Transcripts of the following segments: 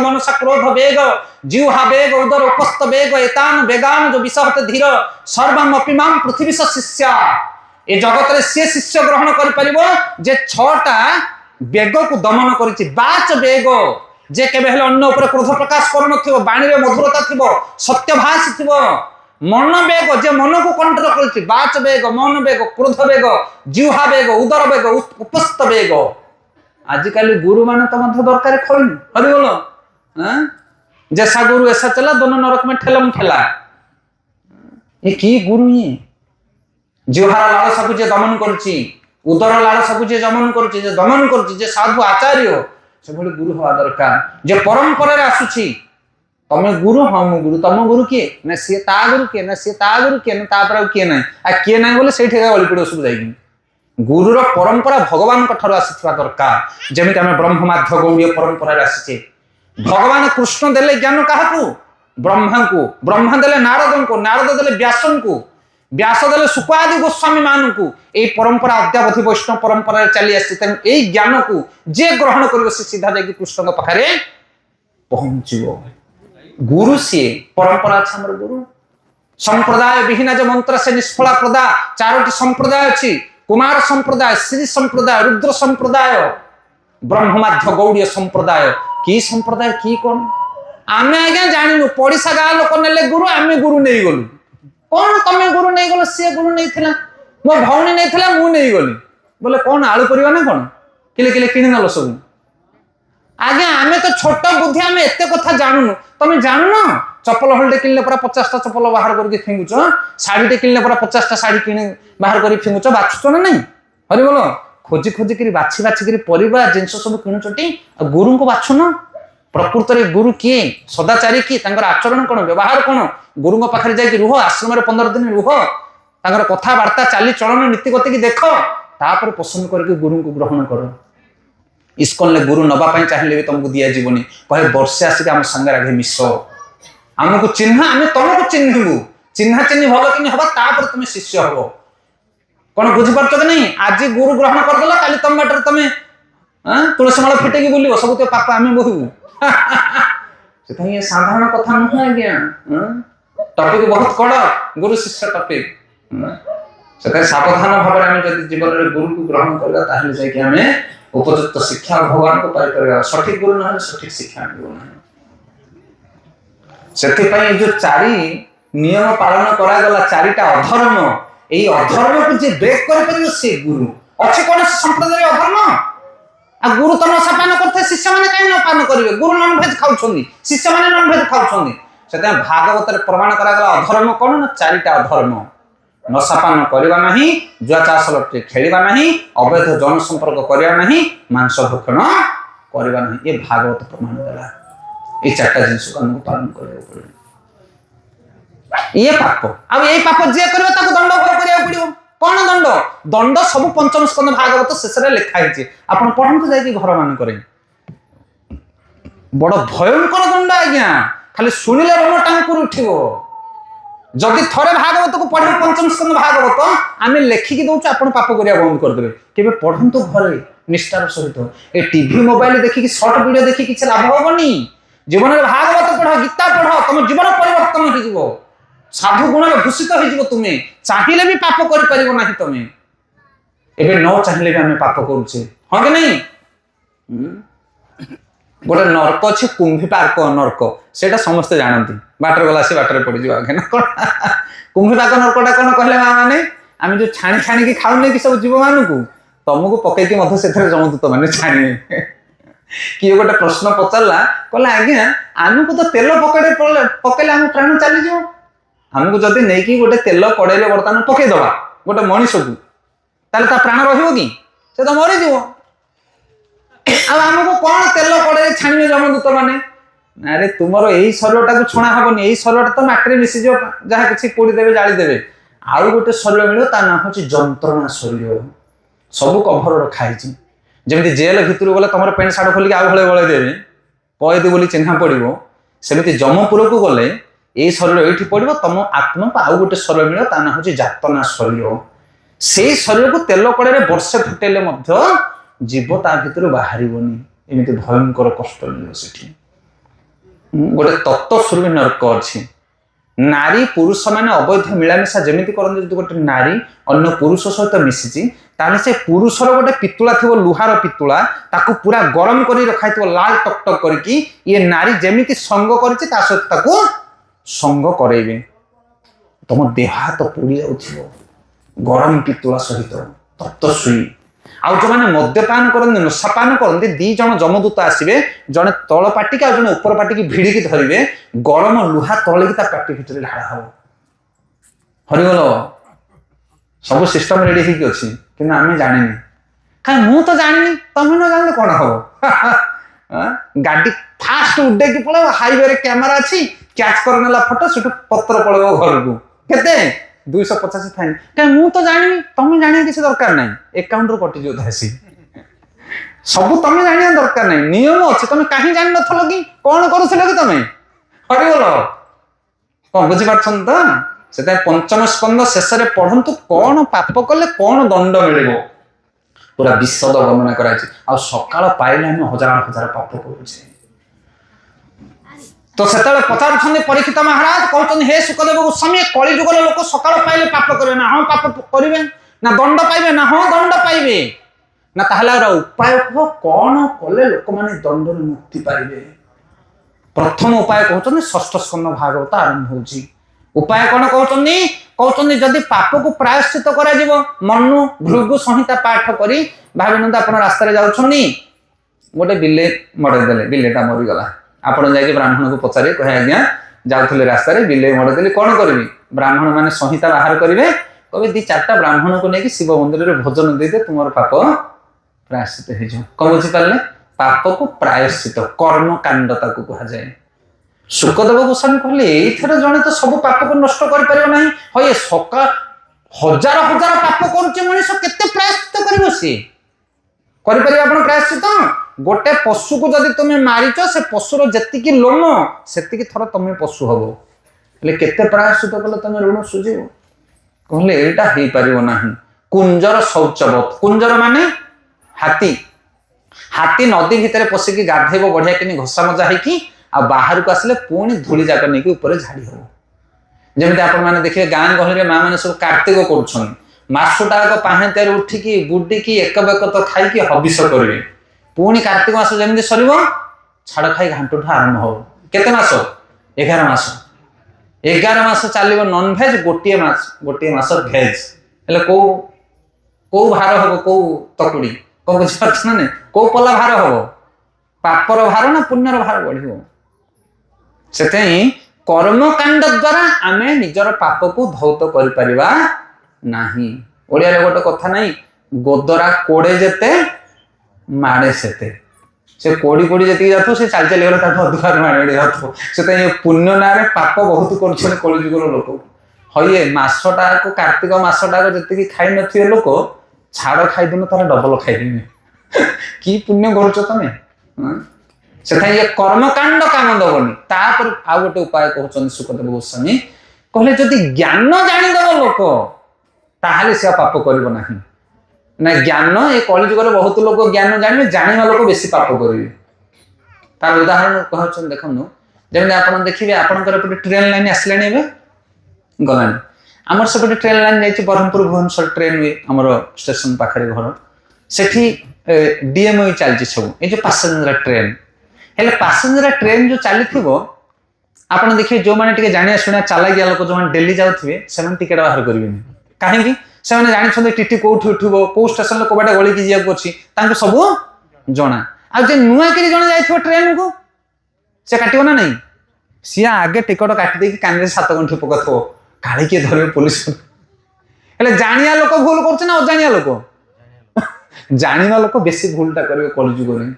मनसा क्रोध वेग जिह्वा वेग उदर उपस्थ वेग एतान वेगान जो विषहते धीर सर्वम अपिमाम पृथ्वी शिष्या ए जगत रे से शिष्य ग्रहण कर परिबो जे छटा वेग को दमन करिछि बाच वेग जे केबे हेले अन्य ऊपर क्रोध प्रकाश कर नथिबो बाणी रे मधुरता थिबो सत्यभाष थिबो मन वेग जे मन को कंट्रोल करिछि बाच वेग मन वेग क्रोध वेग जिह्वा वेग उदर वेग उपस्थ वेग आजिकल गुरु मान तो मध्य दरकार खोल हरि बोलो जैसा गुरु ऐसा चला दोनों नरक में ठेलम ठेला ये की गुरु ये जिह्वार लालसा को जे दमन करछि उदर लालसा को जे दमन करछि जे दमन करछि जे साधु आचार्य से भले गुरु हवा दरकार जे परंपरा रे आसुछि तमे गुरु हम गुरु तम गुरु किए ना से ता गुरु किए ना से ता गुरु किए ना ता पर किए ना आ किए ना बोले सेठी गली पड़ो सब जाई गुरुर परंपरा भगवान ठार आसी दरकार जमी आम ब्रह्ममाध्य गौड़ीय परंपरा आसीचे भगवान कृष्ण देले ज्ञान क्या ब्रह्मा को ब्रह्मा देले नारद को नारद देले व्यास को व्यास देले सुकादि गोस्वामी मान को यही परंपरा अद्यावधि वैष्णव परंपरा चली आसी तेणु यही ज्ञान को जे ग्रहण कर सीधा जाकि कृष्ण पाखे पहुंच गुरु सी परंपरा अच्छे आम गुरु संप्रदाय विहीन जो मंत्र से निष्फला प्रदा चारोटी संप्रदाय अच्छी कुमार संप्रदाय श्री संप्रदाय रुद्र संप्रदाय ब्रह्ममाध्य गौड़ीय संप्रदाय की संप्रदाय की कौन आम आज्ञा जानू पड़िशा गाँ लोक ने गुरु आम गुरु नहीं गलु कौन तमें गुरु नहीं गल सी गुरु नहीं मो भौणी नहीं मु नहीं गली बोले कौन आलू परिवा ना कौन किले किले किणी नल सब आज्ञा आम तो छोट बुद्धि आम एत कथा जानूनु तमें जानू चपल हलटे किनले पूरा 50टा चपल बाहर करके फिंगुच शाढ़ीटे किनले पूरा 50टा शाढ़ी कि बाहर कर फिंगुच बाछुच ना नहीं हरि बोल खोजी खोजिकी बाछी बाछिकी परिवा जिनस सब किणुचटी गुरु को बाछुन प्रकृत में गुरु किए सदाचारी किए आचरण कौन व्यवहार कौन गुरु पाखे जाकि रुह आश्रम 15 दिन रुह कथबार्ता चाली चलन नीति गति की देख तापर पसंद करके गुरु को ग्रहण कर इस्कन ले गुरु नवाई चाहिए भी तुमको दिया जीवनी कहे वर्षे आसिक आम संगे आगे मिस आमको चिन्ह आम तुमको चिन्हबू चिन्हा चिन्ह भल कि हम तापर तुम शिष्य हम कौन बुझीपार कि नहीं आज गुरु ग्रहण करदेल काली तुम बाटर तुम तुलसी माला फिटेकी बुल सब तो पाप आम बोहबू से साधारण कथा नुह आज्ञा टपिक बहुत कड़क गुरु शिष्य टपिक से सावधान भाव में जीवन में गुरु को ग्रहण करवा उपयुक्त शिक्षा भगवान को पाई सठिक गुरु ना सठिक शिक्षा से जो चारि नियम पालन करागला चारिटा अधर्म यही अधर्म को जे ब्रेक कर से गुरु अच्छे कौन संप्रदाय अधर्म आ गुरु तो नशापान करते शिष्य मैंने कहीं नपान करेंगे गुरु नॉनभेज खाऊं शिष्य मैंने नॉनभेज खाऊं से भागवत प्रमाण करागला अधर्म कौन ना चारिटा अधर्म नशापान करवा नहीं जुआ चाष लटे खेलवा नहीं अवैध जन संपर्क करवा नहीं मांस भक्षण करवा नहीं ये भागवत प्रमाण देला ये चार्टा जिनस को हमको पालन करने पड़े ये पाप अब यही पाप जे करबे ताको दंड भोग करिया पड़ियो कौन दंड दंड सब पंचम स्कंद भागवत शेष रे लिखा है आपण पढ़ंतु जाई घर मान करे बड़ भयंकर दंड आज्ञा खाली सुनिले रोम टांकुर उठिबो जदि थरे भागवत को पढ़े पंचम स्कंद भागवत आम लेखिकी दौचु आप पाप करिया बंद करदे केबे पढ़ंतु घरे निष्ठार सहित ए टीवी मोबाइल देखिकी शॉर्ट वीडियो देखिकी किछ लाभ होबनी जीवन में भागवत पढ़ गीता पढ़ तुम जीवन परिवर्तन हो साधु गुण में भूषित हो तुम्हें चाहिए भी पाप कर पार ना तुम्हें एवं न चाहिए भी आम पाप करुचे हाँ कि नहीं गोटे नर्क अच्छे कुंभी पार्क नर्क से समस्ते जानती बाटर गला से बाटर पड़ जाए आगे ना कौन कुंभी पार्क नर्कटा कौन कहले माँ मैंने आम जो छाणी छाणी खाऊने कि सब जीव मान को तुमको पकईकि से जमदूत मैंने छाणी किए गोटे प्रश्न पचारा कहला आज्ञा आमको तो तेल पकड़े आम प्राण चलीज आमको जदि नहीं कि गोटे तेल कड़े बर्तमान पकईदबा गोटे मनीष को प्राण रही से तो मरीज आमको कौन तेल कड़े छाणे जमदूत मैंने अरे तुमर यही शरीर छुणा हेनी यही शरीर तो मटी मिसीज जहाँ किसी पोड़ीदेवे जालीदेवे आउ गोटे शरीर मिले ता ना हूँ जंत्रणा शरीर सब कभर रखाई जमी जेल भितर गले तुम पेंट सार्ट खोलिक आउ भले बड़े देवे कैदी बोली चिन्हा पड़ो सेमती जमपुर को गले ये शरीर ये पड़ो तुम आत्मा को आउ गोटे शरीर मिले ता ना हूँ जातना शरीर से शरीर को तेल कड़े वर्षे फुटेले जीव ता भर बाहर एमती भयंकर कष्ट मिले से गोटे तत्वस्वरूप नर्क अच्छी नारी पुरुष मैंने अवैध मिलामिशा जमी करते जो गोटे नारी अन्य पुरुष सहित मिशिची ताले से पुरुषर गोटे पितुला थी लुहार पितुला ताकू पूरा गरम कर रखा लाल टक टक करके ये नारी जमी संग कर सहित संग करेबे तुम देह हाथ पोड़ी जाऊ गरम पितुला सहित तत्वस्वी आउ जो मैंने मद्यपान करते नशापान करते दी जन जमदूत आसवे जड़े तल पाटिक आ जड़े ऊपर पाटिक भिड़िकी धरवे गरम लुहा तले की पाटी भितर ढाड़ा हम हरिगल सब सिस्टम रेडी होगी अच्छी कि आम जानी कहीं मु तो जानी तुम न जाने कौन हम गाड़ी फास्ट उड़े कि पड़े हाईवे कैमेरा अच्छी कैच कर नेला फोटो से पत्र पड़े घर को केते 250 फाइन कहीं मु तो जानी तुम जानिया किसी दरकार नहीं अकाउंट रू कटि जो धासी सब तुम जानिया दरकार नहीं नियम अच्छे तुम कहीं जान नथलो कि कौन करूथिलो कि तुम हरिगल कौन बुझी पाछन त सेता पंचम स्कंद शेष रे पढ़ंतु कौन पाप कले कौन दंड मिलिबो पूरा विशद वर्णना कराई आ सकाळ पाइले हम हजार हजार पाप करूछे तो सेतले पचार परीक्षित महाराज कहते हे सुखदेव गोस्वामी कली जुगर लोक सकाळ पाइले पाप करे ना हाँ पाप करेंगे ना दंड पाइबे ना हाँ दंड पाइबे ना ताहले उपाय कौन कले लोक माने दंड मुक्ति पाइबे प्रथम उपाय कहते षष्ठ स्कंद भागवत आरंभ होची उपाय कौन कहते जदि पाप को प्रायश्चित करा जिवो मनु भृगु संहिता पाठ करी भाविनंद आपण रास्ता रे जाउछनी गोटे बिले मरे देले बिलेटा मरी गला आपण जाके ब्राह्मण को पचारे कहे आज्ञा जाउथले रास्ता रे बिले मरे देले कोन करबी ब्राह्मण माने संहिता बाहर करिवे कबे दी चारटा ब्राह्मण को नेकी शिव मंदिर रे भोजन देते तुमर पाप प्रायश्चित हे जो कोन बुझी पाले पाप को प्रायश्चित कर्म कांड ताकू कहा जाए सुखदेव गोस्वामी कहले एथरे जणे तो सब पाप को नष्ट कर परियो नाही होय सका हजार हजार पाप करचे मनीष केते प्रायश्चित करिवो से करि परियो आपण प्रायश्चित गोटे पशु को जदि तुम मारिच से पशुर जति की लोम सेति थर तुम पशु हबो ले केते प्रायश्चित कले तुम ऋण सुझिबो कहले एटा हे परियो नाही कुंजर शौचवत कुंजर माने हाथी हाथी नदी भितर पसिकी गाधेबो बढ़िया किनी घसा मजा हेकी आ बाहर को आसले पुणी धूली जाक नहीं ऊपर झाड़ी हो जमी आपण मैंने देखिए गाँ गहली माँ मैंने सब कार्तिक कर मासुटाक पाहांतर उठिकी बुडिकी एक बेक तो खाई हबिष करेंगे पुणी कार्तिक मास जमी सर छाड़ खाई घाटू आरंभ हो केते मास 11 मास 11 मास चलो नॉन भेज गोटे मास भेज हेल्ले कौ भार हम कौ तकुड़ी कौ बुझीपार ना नहीं कौ पला भार हम पापर भार ना पुण्यर भार बढ़ से कर्मकांड द्वारा आम निजर पाप को धौत कर गोटे कथा नहीं गोदरा कोड़े जेते माड़े सेते से कोड़ी कोड़ी जी जात से चल चल गला अधिकार माड़े जात से पुण्य ना पाप बहुत कर कलिजुगर लोक हये मसटा को कार्तिक मसटा जी खाई नी लोक छाड़ खाईदेन तार डबल खाईदेने कि पुण्य कर तुम से ये कर्मकांड काम दबनी तापर आउ गोटे उपाय कहते सुखदेव गोस्वामी कहले जदि ज्ञान जानीदेव लोक ताहले से पाप करिवो नाही ना ज्ञान ये कलिजुगर बहुत लोग ज्ञान जाने जाना लोग बेसी पाप करेंगे तार उदाहरण कहते देखो जमी आप देखिए आपंकर ट्रेन लाइन आसला गलानी आमर सेपटे ट्रेन लाइन जाइए ब्रह्मपुर भुवनेश्वर ट्रेन हुए आमर स्टेशन पाखे घर से डीएमओ चलती सब ये जो पैसेंजर ट्रेन हेल्ले पैसेंजर ट्रेन जो चली आप देखिए जो मैंने जाना शुणा चला गया लोग जो डेली जाऊे से टिकेट बाहर करेंगे कहीं से जानी टीटी कौटी उठो कौ स्टेशन कबाटा गलिकी जाऊँ अच्छी सब जना आज नुआ कि जन जा ट्रेन को से काटो ना नहीं सी आगे टिकट काटिदे कान 7 गंठी पकड़ काले किए धर पुलिस जानिया लोक भूल कर अजाणिया लोक जाना लोक बेसी भूलटा करेंगे कलिजुग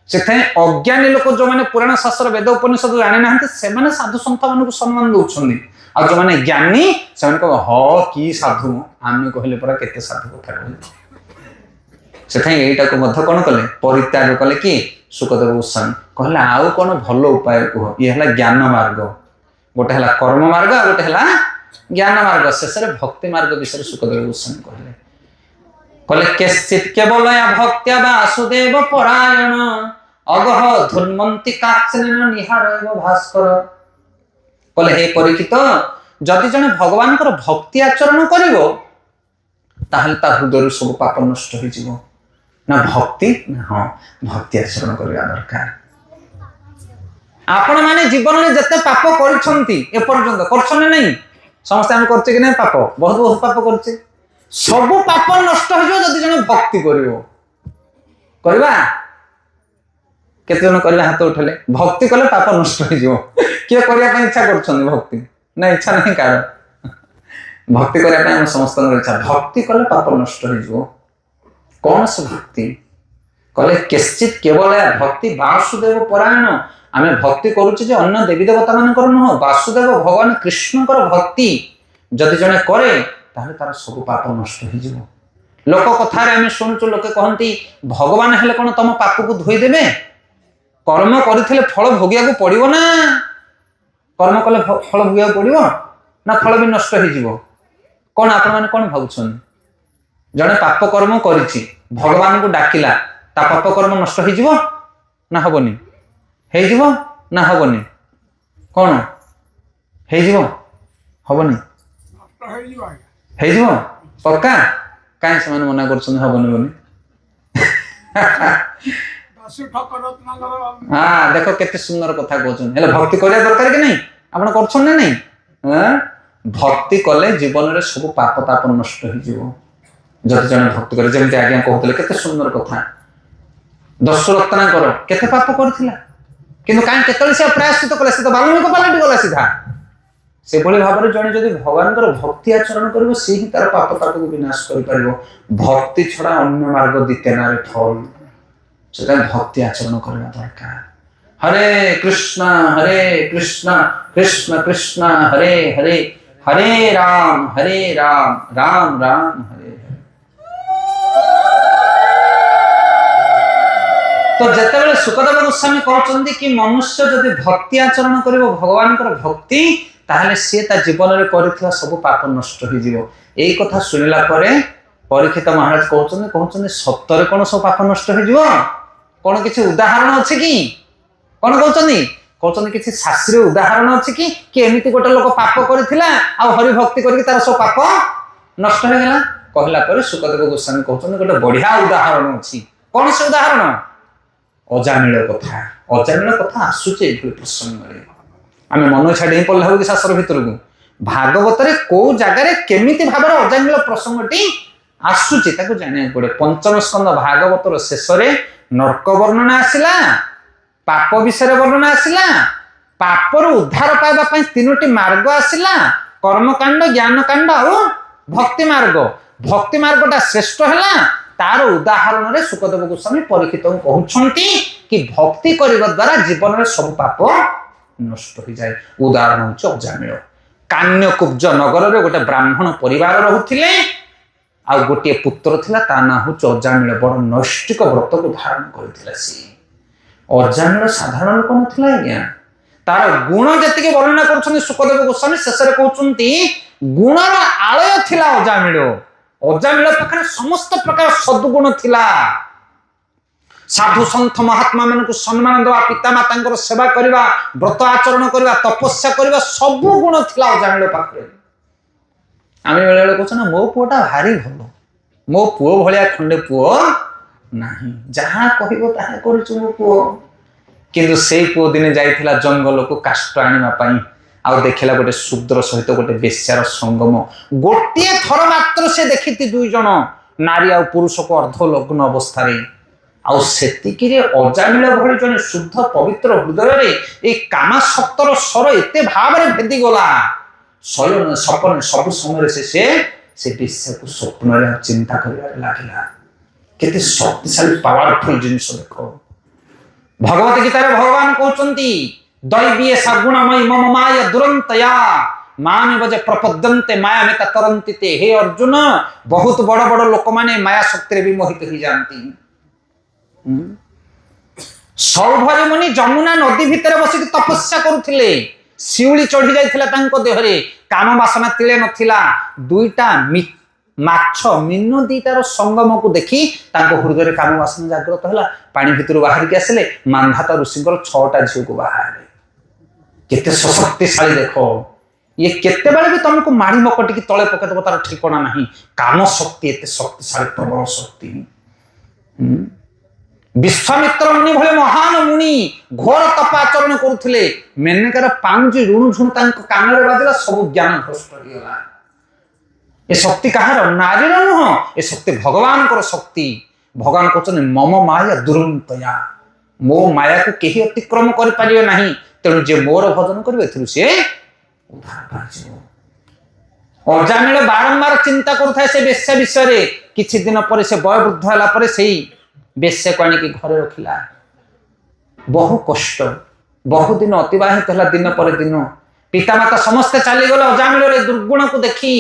से अज्ञानी लोक जो मैंने पुराण शास्त्र वेद उपनिषद जानी ना से साधु सन्थ मान सम्मान दौरान आ जो मैंने ज्ञानी से कह ह कि साधु आम कहले परा केते साधु कथा कहले से कौन कले परित्याग कले कि सुखदेव गोस्वामी कहले आउ कौन भल उपाय कह ये है ज्ञान मार्ग गोटे है कर्म मार्ग आ गोटे है ज्ञान मार्ग शेष भक्ति मार्ग विषय सुखदेव गोस्वामी कहले केवल या भक्त्या वासुदेव परायण ଅଗହ ଧୂନ୍ମନ୍ତି କାଚନେନ ନିହାର ଭାସ୍କର। କହିଲେ ହେ ପରୀକ୍ଷିତ, ଯଦି ଜଣେ ଭଗବାନଙ୍କର ଭକ୍ତି ଆଚରଣ କରିବ ତାହେଲେ ତା ହୃଦୟରୁ ସବୁ ପାପ ନଷ୍ଟ ହୋଇଯିବ। ନା ଭକ୍ତି, ହଁ ଭକ୍ତି ଆଚରଣ କରିବା ଦରକାର। ଆପଣ ମାନେ ଜୀବନରେ ଯେତେ ପାପ କରିଛନ୍ତି ଏପର୍ଯ୍ୟନ୍ତ, କରୁଛନ୍ତି ନା ନାଇଁ? ସମସ୍ତେ ଆମେ କରୁଛେ କି ନାଇଁ ପାପ? ବହୁତ ବହୁତ ପାପ କରୁଛେ। ସବୁ ପାପ ନଷ୍ଟ ହେଇଯିବ ଯଦି ଜଣେ ଭକ୍ତି କରିବ। କରିବା? କେତେ ଜଣ କରିବା ହାତ ଉଠେଇଲେ? ଭକ୍ତି କଲେ ପାପ ନଷ୍ଟ ହେଇଯିବ। କିଏ କରିବା ପାଇଁ ଇଚ୍ଛା କରୁଛନ୍ତି ଭକ୍ତି? ନା ଇଚ୍ଛା ନାହିଁ କାହାର? ଭକ୍ତି କରିବା ପାଇଁ ଆମ ସମସ୍ତଙ୍କର ଇଚ୍ଛା। ଭକ୍ତି କଲେ ପାପ ନଷ୍ଟ ହେଇଯିବ। କଣ ସେ ଭକ୍ତି? କହିଲେ କେଶ୍ଚିତ କେବଳ ଭକ୍ତି ବାସୁଦେବ ପରାୟଣ। ଆମେ ଭକ୍ତି କରୁଛେ ଯେ ଅନ୍ୟ ଦେବୀ ଦେବତା ମାନଙ୍କର ନୁହଁ, ବାସୁଦେବ ଭଗବାନ କୃଷ୍ଣଙ୍କର ଭକ୍ତି ଯଦି ଜଣେ କରେ ତାହେଲେ ତାର ସବୁ ପାପ ନଷ୍ଟ ହେଇଯିବ। ଲୋକ କଥାରେ ଆମେ ଶୁଣୁଛୁ, ଲୋକେ କହନ୍ତି ଭଗବାନ ହେଲେ କଣ ତମ ପାପକୁ ଧୋଇଦେବେ? କର୍ମ କରିଥିଲେ ଫଳ ଭୋଗିବାକୁ ପଡିବ ନା। କର୍ମ କଲେ ଫଳ ଭୋଗିବାକୁ ପଡିବ ନା ଫଳ ବି ନଷ୍ଟ ହେଇଯିବ? କଣ ଆପଣ ମାନେ କଣ ଭାବୁଛନ୍ତି? ଜଣେ ପାପ କର୍ମ କରିଛି, ଭଗବାନଙ୍କୁ ଡାକିଲା, ତା ପାପ କର୍ମ ନଷ୍ଟ ହେଇଯିବ ନା ହବନି? ହେଇଯିବ ନା ହବନି? କଣ ହେଇଯିବ? ହବନି? ହେଇଯିବ ପକ୍କା? କାହିଁ ସେମାନେ ମନା କରୁଛନ୍ତି ହବନି ବୋଲି? ହଁ ଦେଖ କେତେ ସୁନ୍ଦର କଥା କହୁଛନ୍ତି। ହେଲେ ଭକ୍ତି କରିବା ଦରକାର କି ନାଇଁ? ଆପଣ କରୁଛନ୍ତି ନା ନାଇଁ? ଭକ୍ତି କଲେ ଜୀବନରେ ସବୁ ପାପ ତାପ ନଷ୍ଟ ହେଇଯିବ ଯଦି ଜଣେ ଭକ୍ତି କରେ। ଯେମିତି ଆଜ୍ଞା କହୁଥିଲେ, କେତେ ସୁନ୍ଦର କଥା। ଦଶରତ୍ନାଙ୍କର କେତେ ପାପ କରିଥିଲା, କିନ୍ତୁ କାହିଁ କେତେବେଳେ ସେ ପ୍ରାୟଶ୍ଚିତ କଲେ? ସେ ତ ବାଲ୍ମୀକି ପାଲଟି ଗଲା ସିଧା। ସେଭଳି ଭାବରେ ଜଣେ ଯଦି ଭଗବାନଙ୍କର ଭକ୍ତି ଆଚରଣ କରିବ, ସେ ହିଁ ତାର ପାପ ତାପକୁ ବିନାଶ କରିପାରିବ। ଭକ୍ତି ଛଡା ଅନ୍ୟ ମାର୍ଗ ଦ୍ୱିତୀୟ ନାରେ ଫଳ। ସେଟା ଭକ୍ତି ଆଚରଣ କରିବା ଦରକାର। ହରେ କୃଷ୍ଣ କୃଷ୍ଣ କୃଷ୍ଣ ହରେ ହରେ, ହରେ ରାମ ରାମ ରାମ ହରେ ହରେ। ତ ଯେତେବେଳେ ସୁଖଦେବ ଗୋସ୍ୱାମୀ କହୁଛନ୍ତି କି ମନୁଷ୍ୟ ଯଦି ଭକ୍ତି ଆଚରଣ କରିବ, ଭଗବାନଙ୍କର ଭକ୍ତି, ତାହେଲେ ସିଏ ତା ଜୀବନରେ କରିଥିବା ସବୁ ପାପ ନଷ୍ଟ ହେଇଯିବ। ଏଇ କଥା ଶୁଣିଲା ପରେ ପରୀକ୍ଷିତ ମହାରାଜ କହୁଛନ୍ତି ସତରେ କଣ ସବୁ ପାପ ନଷ୍ଟ ହେଇଯିବ? କଣ କିଛି ଉଦାହରଣ ଅଛି କି? କଣ କହୁଛନ୍ତି? କହୁଛନ୍ତି କିଛି ଶାସ୍ତ୍ରୀୟ ଉଦାହରଣ ଅଛି କି ଏମିତି ଗୋଟେ ଲୋକ ପାପ କରିଥିଲା ଆଉ ହରି ଭକ୍ତି କରିକି ତାର ସବୁ ପାପ ନଷ୍ଟ ହେଇଗଲା? କହିଲା ପରେ ସୁଖଦେବ ଗୋସ୍ୱାମୀ କହୁଛନ୍ତି ଗୋଟେ ବଢିଆ ଉଦାହରଣ ଅଛି। କଣ ସେ ଉଦାହରଣ? ଅଜାମିଳ କଥା। ଅଜାମିଳ କଥା ଆସୁଛି ଏଇଭଳି ପ୍ରସଙ୍ଗରେ। ଆମେ ମନ ଛାଡି ହିଁ ପଢିଲା ହବ କି ଶାସ୍ତ୍ର ଭିତରକୁ? ଭାଗବତରେ କୋଉ ଜାଗାରେ କେମିତି ଭାବରେ ଅଜାମିଳ ପ୍ରସଙ୍ଗଟି ଆସୁଛି ତାକୁ ଜାଣିବାକୁ ପଡେ। ପଞ୍ଚମ ସ୍କନ୍ଧ ଭାଗବତର ଶେଷରେ ନର୍କ ବର୍ଣ୍ଣନା ଆସିଲା, ପାପ ବିଷୟରେ ବର୍ଣ୍ଣନା ଆସିଲା, ପାପରୁ ଉଦ୍ଧାର ପାଇବା ପାଇଁ 3ଟି ମାର୍ଗ ଆସିଲା, କର୍ମକାଣ୍ଡ, ଜ୍ଞାନକାଣ୍ଡ ଆଉ ଭକ୍ତି ମାର୍ଗ। ଭକ୍ତି ମାର୍ଗଟା ଶ୍ରେଷ୍ଠ ହେଲା। ତାର ଉଦାହରଣରେ ସୁଖଦେବ ଗୋସ୍ୱାମୀ ପରୀକ୍ଷିତଙ୍କୁ କହୁଛନ୍ତି କି ଭକ୍ତି କରିବା ଦ୍ୱାରା ଜୀବନରେ ସବୁ ପାପ ନଷ୍ଟ ହୋଇଯାଏ। ଉଦାହରଣ ହେଉଛି ଅଜାମିଳ। କାନ୍ୟକୁବ୍ଜ ନଗରରେ ଗୋଟେ ବ୍ରାହ୍ମଣ ପରିବାର ରହୁଥିଲେ, ଆଉ ଗୋଟିଏ ପୁତ୍ର ଥିଲା, ତା ନାଁ ହେଉଛି ଅଜାମିଳ। ବଡ ନୈଷ୍ଠିକ ବ୍ରତକୁ ଧାରଣ କରିଥିଲା ସିଏ। ଅଜାମିଳ ସାଧାରଣ ଲୋକ ନଥିଲା ଆଜ୍ଞା। ତାର ଗୁଣ ଯେତିକି ବର୍ଣ୍ଣନା କରୁଛନ୍ତି ସୁଖଦେବ ଗୋସ୍ୱାମୀ, ଶେଷରେ କହୁଛନ୍ତି ଗୁଣର ଆଳୟ ଥିଲା ଅଜାମିଳ। ଅଜାମିଳ ପାଖରେ ସମସ୍ତ ପ୍ରକାର ସଦ୍ଗୁଣ ଥିଲା। ସାଧୁ ସନ୍ଥ ମହାତ୍ମା ମାନଙ୍କୁ ସମ୍ମାନ ଦେବା, ପିତା ମାତାଙ୍କର ସେବା କରିବା, ବ୍ରତ ଆଚରଣ କରିବା, ତପସ୍ୟା କରିବା, ସବୁ ଗୁଣ ଥିଲା ଅଜାମିଳ ପାଖରେ। ଆମେ ବେଳେବେଳେ କହୁଛୁ ନା ମୋ ପୁଅଟା ଭାରି ଭଲ, ମୋ ପୁଅ ଭଳିଆ ଖଣ୍ଡେ ପୁଅ ନାହିଁ, ଯାହା କହିବ ତାହା କରୁଛୁ ମୋ ପୁଅ। କିନ୍ତୁ ସେଇ ପୁଅ ଦିନେ ଯାଇଥିଲା ଜଙ୍ଗଲକୁ କାଷ୍ଠ ଆଣିବା ପାଇଁ, ଆଉ ଦେଖିଲା ଗୋଟେ ଶୂଦ୍ର ସହିତ ଗୋଟେ ବେଶ୍ୟାର ସଙ୍ଗମ। ଗୋଟିଏ ଥର ମାତ୍ର ସେ ଦେଖିଛି 2 ଜଣ ନାରୀ ଆଉ ପୁରୁଷକୁ ଅର୍ଦ୍ଧ ଲଗ୍ନ ଅବସ୍ଥାରେ। ଆଉ ସେତିକିରେ ଅଜାମିଳ ଭଳି ଜଣେ ଶୁଦ୍ଧ ପବିତ୍ର ହୃଦୟରେ ଏଇ କାମାସକ୍ତର ସ୍ୱର ଏତେ ଭାବରେ ଭେଦିଗଲା, ସବୁ ସମୟରେ ସେ ବେଶ୍ୟାକୁ ସ୍ୱପ୍ନରେ ଚିନ୍ତା କରିବାରେ ଲାଗିଲା। କେତେ ଶକ୍ତିଶାଳୀ ପାୱାରଫୁଲ ଜିନିଷ ଦେଖ। ଭଗବତ ଗୀତାରେ ଭଗବାନ କହୁଛନ୍ତି ଦୈବୀ ସଗୁଣମୟୀ ମମ ମାୟା ଦୁରନ୍ତୟା ମାମିବ ଯେ ପ୍ରପଦ୍ୟନ୍ତେ ମାୟା ମେତା ତରନ୍ତି ତେ। ହେ ଅର୍ଜୁନ, ବହୁତ ବଡ ବଡ ଲୋକମାନେ ମାୟା ଶକ୍ତିରେ ବିମୋହିତ ହେଇଯାନ୍ତି। ସୌଭରି ମୁନି ଯମୁନା ନଦୀ ଭିତରେ ବସିକି ତପସ୍ୟା କରୁଥିଲେ। ଶିଉଳି ଚଢି ଯାଇଥିଲା ତାଙ୍କ ଦେହରେ, କାମ ବାସନା ତିଳେ ନଥିଲା। 2ଟା ମାଛ ମିନୁ ଦିଟାର ସଙ୍ଗମକୁ ଦେଖି ତାଙ୍କ ହୃଦୟରେ କାମ ବାସନା ଜାଗ୍ରତ ହେଲା। ପାଣି ଭିତରୁ ବାହାରିକି ଆସିଲେ ମାନ୍ଧାତା ଋଷିଙ୍କର 6ଟା ଝିଅକୁ ବାହାରେ। କେତେ ସଶକ୍ତିଶାଳୀ ଦେଖ। ଇଏ କେତେବେଳେ ବି ତମକୁ ମାଡ଼ି ମକଟିକି ତଳେ ପକେଇଦବ ତାର ଠିକଣା ନାହିଁ। କାମ ଶକ୍ତି ଏତେ ଶକ୍ତିଶାଳୀ, ପ୍ରବଳ ଶକ୍ତି। ବିଶ୍ୱାମିତ୍ର ମୁନି ଭଳି ମହାନ ମୁନି ଘୋର ତପାଚରଣ କରୁଥିଲେ। ମେନକାର ପାଉଁଜି ରୁଣୁ ଝୁଣୁ ତାଙ୍କ କାନରେ ବାଜିଲା, ସବୁ ଜ୍ଞାନ ଭ୍ରଷ୍ଟ ହେଇଗଲା। ଏ ଶକ୍ତି କାହାର? ନାରୀର ନୁହଁ, ଏ ଶକ୍ତି ଭଗବାନଙ୍କର ଶକ୍ତି। ଭଗବାନ କହୁଛନ୍ତି ମମ ମାୟା ଦୁରନ୍ତୟା, ମୋ ମାୟାକୁ କେହି ଅତିକ୍ରମ କରିପାରିବେ ନାହିଁ। ତେଣୁ ଯିଏ ମୋର ଭଜନ କରିବେ ଏଥିରୁ ସିଏ ଉଦ୍ଧାର ପାଇଯିବ। ଅଜାମିଳ ବାରମ୍ବାର ଚିନ୍ତା କରୁଥାଏ ସେ ବେଶ୍ୟା ବିଷୟରେ। କିଛି ଦିନ ପରେ ସେ ବୟବୃଦ୍ଧ ହେଲା ପରେ ସେଇ ବେଶ୍ୟାକୁ ଆଣିକି ଘରେ ରଖିଲା। ବହୁ କଷ୍ଟ, ବହୁଦିନ ଅତିବାହିତ ହେଲା। ଦିନ ପରେ ଦିନ ପିତାମାତା ସମସ୍ତେ ଚାଲିଗଲେ ଅଜାମିଳର ଦୁର୍ଗୁଣକୁ ଦେଖି।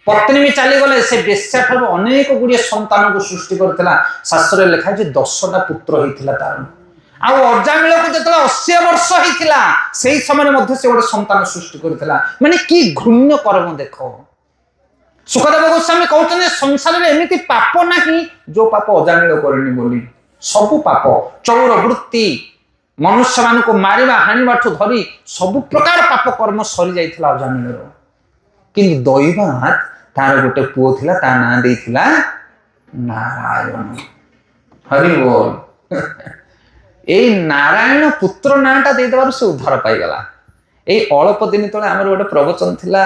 ପତ୍ନୀ ବି ଚାଲିଗଲେ। ସେ ବେଶ୍ୟା ଠାରୁ ଅନେକ ଗୁଡ଼ିଏ ସନ୍ତାନକୁ ସୃଷ୍ଟି କରିଥିଲା। ଶାସ୍ତ୍ରରେ ଲେଖା ହେଇଛି 10ଟା ପୁତ୍ର ହେଇଥିଲା ତାର। ଆଉ ଅଜାମିଳକୁ ଯେତେବେଳେ 80 ବର୍ଷ ହେଇଥିଲା ସେଇ ସମୟରେ ମଧ୍ୟ ସେ ଗୋଟେ ସନ୍ତାନ ସୃଷ୍ଟି କରିଥିଲା। ମାନେ କି ଘୃଣ୍ୟ କର୍ମ ଦେଖ। ସୁଖଦେବ ଗୋସ୍ୱାମୀ କହୁଛନ୍ତି ସଂସାରରେ ଏମିତି ପାପ ନାହିଁ ଯୋଉ ପାପ ଅଜାମିଳ କରିନି ବୋଲି। ସବୁ ପାପ, ଚଉର ବୃତ୍ତି, ମନୁଷ୍ୟମାନଙ୍କୁ ମାରିବା ହାଣିବାଠୁ ଧରି ସବୁ ପ୍ରକାର ପାପ କର୍ମ ସରି ଯାଇଥିଲା ଅଜାମିଳର। କିନ୍ତୁ ଦୈବାତ ତାର ଗୋଟେ ପୁଅ ଥିଲା, ତା ନାଁ ଦେଇଥିଲା ନାରାୟଣ। ହରି ବୋଲ। ଏଇ ନାରାୟଣ ପୁତ୍ର ନାଁଟା ଦେଇଦେବାରୁ ସେ ଉଦ୍ଧାର ପାଇଗଲା। ଏଇ ଅଳ୍ପ ଦିନ ତଳେ ଆମର ଗୋଟେ ପ୍ରବଚନ ଥିଲା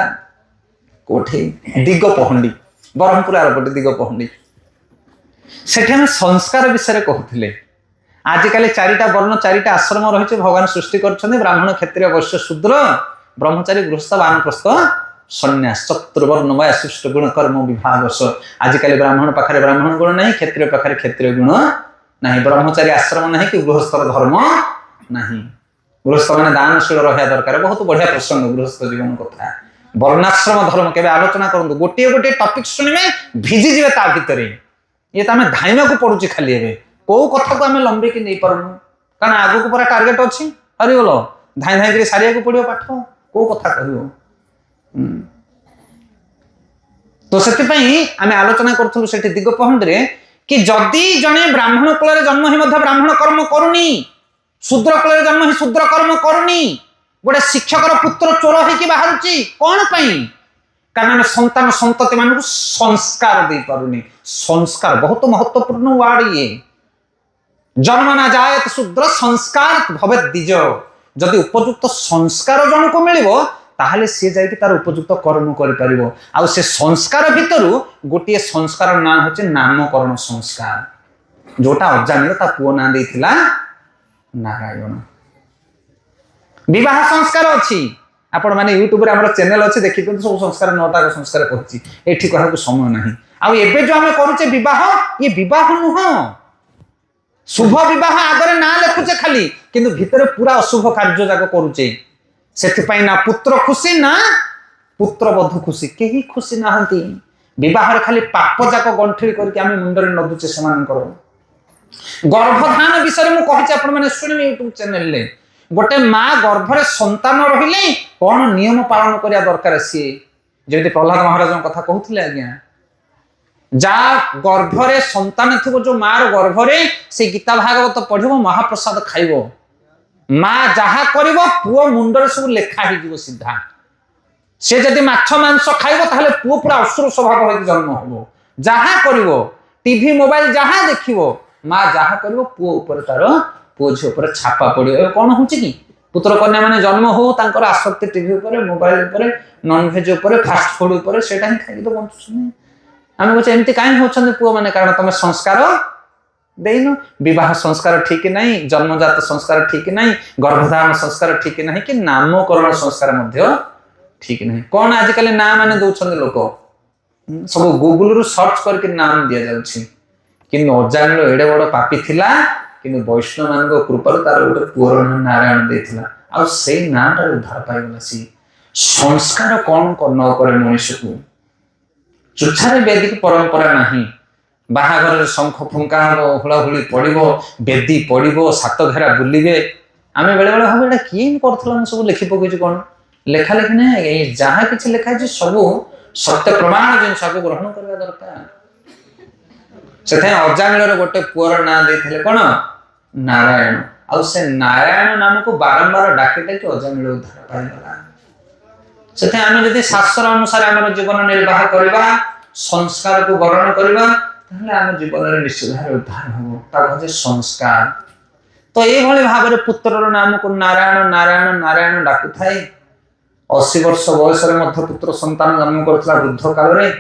କୋଉଠି, ଦିଗପହଣ୍ଡି, ବ୍ରହ୍ମପୁର ଆରପଟେ ଦିଗପହଣ୍ଡି। ସେଠି ଆମେ ସଂସ୍କାର ବିଷୟରେ କହୁଥିଲେ। ଆଜିକାଲି 4ଟା ବର୍ଣ୍ଣ, 4ଟା ଆଶ୍ରମ ରହିଛି ଭଗବାନ ସୃଷ୍ଟି କରିଛନ୍ତି। ବ୍ରାହ୍ମଣ, କ୍ଷତ୍ରିୟ, ବୈଶ୍ୟ, ଶୂଦ୍ର, ବ୍ରହ୍ମଚାରୀ, ଗୃହସ୍ଥ, ବାନପ୍ରସ୍ଥ, ସନ୍ନ୍ୟାସ, ଚତୁର୍ବର୍ଣ୍ଣ ବୟ ସୃଷ୍ଟ ଗୁଣ କର୍ମ ବିଭାଗସ। ଆଜିକାଲି ବ୍ରାହ୍ମଣ ପାଖରେ ବ୍ରାହ୍ମଣ ଗୁଣ ନାହିଁ, କ୍ଷତ୍ରିୟ ପାଖରେ କ୍ଷତ୍ରିୟ ଗୁଣ ନାହିଁ, ବ୍ରହ୍ମଚାରୀ ଆଶ୍ରମ ନାହିଁ, କି ଗୃହସ୍ଥର ଧର୍ମ ନାହିଁ। ଗୃହସ୍ଥ ମାନେ ଦାନଶୀଳ ରହିବା ଦରକାର। ବହୁତ ବଢିଆ ପ୍ରସଙ୍ଗ ଗୃହସ୍ଥ ଜୀବନ କଥା। ବର୍ଣ୍ଣାଶ୍ରମ ଧର୍ମ କେବେ ଆଲୋଚନା କରନ୍ତୁ। ଗୋଟିଏ ଗୋଟିଏ ଟପିକ ଶୁଣିବେ, ଭିଜିଯିବେ ତା ଭିତରେ। ଇଏ ତ ଆମେ ଧାଇଁବାକୁ ପଡୁଛି ଖାଲି। ଏବେ କୋଉ କଥାକୁ ଆମେ ଲମ୍ବିକି ନେଇପାରୁନୁ, କାରଣ ଆଗକୁ ପୁରା ଟାର୍ଗେଟ ଅଛି। ହରିଗଲ, ଧାଇଁ ଧାଇଁକିରି ସାରିବାକୁ ପଡିବ ପାଠ। କୋଉ କଥା କହିବ। ତ ସେଥିପାଇଁ ଆମେ ଆଲୋଚନା କରୁଥିଲୁ ସେଠି ଦିଗପହଣ୍ଡିରେ କି ଯଦି ଜଣେ ବ୍ରାହ୍ମଣ କୁଳରେ ଜନ୍ମ ହିଁ ମଧ୍ୟ ବ୍ରାହ୍ମଣ କର୍ମ କରୁନି, ଶୂଦ୍ର କୁଳରେ ଜନ୍ମ ହିଁ ଶୂଦ୍ର କର୍ମ କରୁନି, ଗୋଟେ ଶିକ୍ଷକର ପୁତ୍ର ଚୋର ହେଇକି ବାହାରୁଛି, କଣ ପାଇଁ? କାରଣ ଆମେ ସନ୍ତାନ ସନ୍ତତି ମାନଙ୍କୁ ସଂସ୍କାର ଦେଇପାରୁନି। ସଂସ୍କାର ବହୁତ ମହତ୍ୱପୂର୍ଣ୍ଣ ୱାର୍ଡ ଇଏ। ଜନ୍ମ ନା ଜାୟତ ଶୂଦ୍ର ସଂସ୍କାର ଭବେତ୍ ଦ୍ୱିଜ। ଯଦି ଉପଯୁକ୍ତ ସଂସ୍କାର ଜଣକୁ ମିଳିବ ତାହେଲେ ସିଏ ଯାଇକି ତାର ଉପଯୁକ୍ତ କର୍ମ କରିପାରିବ। ଆଉ ସେ ସଂସ୍କାର ଭିତରୁ ଗୋଟିଏ ସଂସ୍କାର ନାଁ ହଉଛି ନାମକରଣ ସଂସ୍କାର, ଯୋଉଟା ଅଜାମିଳ ତା ପୁଅ ନାଁ ଦେଇଥିଲା ନାରାୟଣ। ବିବାହ ସଂସ୍କାର ଅଛି। ଆପଣ ମାନେ ୟୁଟ୍ୟୁବରେ ଆମର ଚ୍ୟାନେଲ ଅଛି, ଦେଖିଛନ୍ତି ସବୁ ସଂସ୍କାର 9ଟା ସଂସ୍କାର କରୁଛି। ଏଠି କହିବାକୁ ସମୟ ନାହିଁ। ଆଉ ଏବେ ଯୋଉ ଆମେ କରୁଛେ ବିବାହ, ଇଏ ବିବାହ ନୁହଁ। ଶୁଭ ବିବାହ ଆଗରେ ନାଁ ଲେଖୁଛେ ଖାଲି, କିନ୍ତୁ ଭିତରେ ପୁରା ଅଶୁଭ କାର୍ଯ୍ୟ ଯାକ କରୁଛେ। ସେଥିପାଇଁ ନା ପୁତ୍ର ଖୁସି ନା ପୁତ୍ରବଧୂ ଖୁସି, କେହି ଖୁସି ନାହାନ୍ତି। ବିବାହରେ ଖାଲି ପାପ ଯାକ ଗଣ୍ଠିଳି କରିକି ଆମେ ମୁଣ୍ଡରେ ନଦୁଛେ ସେମାନଙ୍କର। ଗର୍ଭଧାନ ବିଷୟରେ ମୁଁ କହିଛି, ଆପଣ ମାନେ ଶୁଣିବେ ୟୁଟ୍ୟୁବ ଚ୍ୟାନେଲରେ। ଗୋଟେ ମା ଗର୍ଭରେ ସନ୍ତାନ ରହିଲେ କଣ ନିୟମ ପାଳନ କରିବା ଦରକାର, ସିଏ ଯେମିତି ପ୍ରହ୍ଲାଦ ମହାରାଜଙ୍କ କଥା କହୁଥିଲେ। ଆଜ୍ଞା, ଯାହା ଗର୍ଭରେ ସନ୍ତାନ ଥିବ, ଯୋଉ ମାର ଗର୍ଭରେ, ସେ ଗୀତା ଭାଗବତ ପଢିବ, ମହାପ୍ରସାଦ ଖାଇବ। ମା ଯାହା କରିବ ପୁଅ ମୁଣ୍ଡରେ ସବୁ ଲେଖା ହେଇଯିବ ସିଧା। ସେ ଯଦି ମାଛ ମାଂସ ଖାଇବ ତାହେଲେ ପୁଅ ପୁରା ଅସୁର ସ୍ୱଭାବ ହେଇକି ଜନ୍ମ ହବ। ଯାହା କରିବ, ଟିଭି ମୋବାଇଲ ଯାହା ଦେଖିବ, ମା ଯାହା କରିବ ପୁଅ ଉପରେ, ତାର ପୁଅ ଝିଅ ଉପରେ ଛାପା ପଡିବ। ଏବେ କଣ ହଉଛି କି, ପୁତ୍ର କନ୍ୟା ମାନେ ଜନ୍ମ ହଉ ତାଙ୍କର ଆସକ୍ତି ଟିଭି ଉପରେ, ମୋବାଇଲ ଉପରେ, ନନଭେଜ ଉପରେ, ଫାଷ୍ଟ ଫୁଡ ଉପରେ, ସେଇଟା ହିଁ ଖାଇକି ତ ବଞ୍ଚୁଛନ୍ତି। ଆମେ କହୁଛେ ଏମିତି କାହିଁ ହଉଛନ୍ତି ପୁଅ ମାନେ? କାରଣ ତମେ ସଂସ୍କାର ଦେଇନୁ। ବିବାହ ସଂସ୍କାର ଠିକ ନାହିଁ, ଜନ୍ମଜାତ ସଂସ୍କାର ଠିକ ନାହିଁ, ଗର୍ଭଧାରଣ ସଂସ୍କାର ଠିକ ନାହିଁ, କି ନାମକରଣ ସଂସ୍କାର ମଧ୍ୟ ଠିକ ନାହିଁ। କଣ ଆଜିକାଲି ନାଁ ମାନେ ଦଉଛନ୍ତି ଲୋକ, ସବୁ ଗୁଗୁଲରୁ ସର୍ଚ୍ଚ କରିକି ନାମ ଦିଆଯାଉଛି। କିନ୍ତୁ ଅଜାମିଳ ଏଡେ ବଡ ପାପୀ ଥିଲା, କିନ୍ତୁ ବୈଷ୍ଣବ ମାନଙ୍କ କୃପାରୁ ତାର ଗୋଟେ ପୁଅର ନାରାୟଣ ଦେଇଥିଲା। ଆଉ ସେଇ ନାଁଟା ଉଦ୍ଧାର ପାଇଗଲା। ସିଏ ସଂସ୍କାର କଣ ନ କରେ ମଣିଷକୁ। ଚୁଚ୍ଛାରେ ବେଦିକ ପରମ୍ପରା ନାହିଁ। ବାହାଘରରେ ଶଙ୍ଖ ଫୁଙ୍କା ହବ, ହୁଳାହୁଳି ପଡିବ, ବେଦୀ ପଡିବ, ସାତ ଘେରା ବୁଲିବେ। ଆମେ ବେଳେ ବେଳେ ଭାବୁ ଏଇଟା କିଏ କରୁଥିଲା, ମୁଁ ସବୁ ଲେଖି ପକେଇଛି। କଣ ଲେଖା ଲେଖି ନାହିଁ, ଯାହା କିଛି ଲେଖା ହେଇଛି ସବୁ सत्य प्रमाण जिनस को ग्रहण करवा दरकार से अजामिल गोटे पुअर ना देते कौन नारायण आउ से नारायण नाम को बारंबार डाकी डाकी अजामिल उद्धार पाइगला से आम जब शास्त्र अनुसार आम जीवन निर्वाह करवा संस्कार को ग्रहण करवा आम जीवन निश्चित भाव उद्धार हम संस्कार तो ये भाव में पुत्र नाम को नारायण नारायण नारायण डाकु थाए 80 वर्ष बयस पुत्र संतान जन्म करता वृद्ध काल में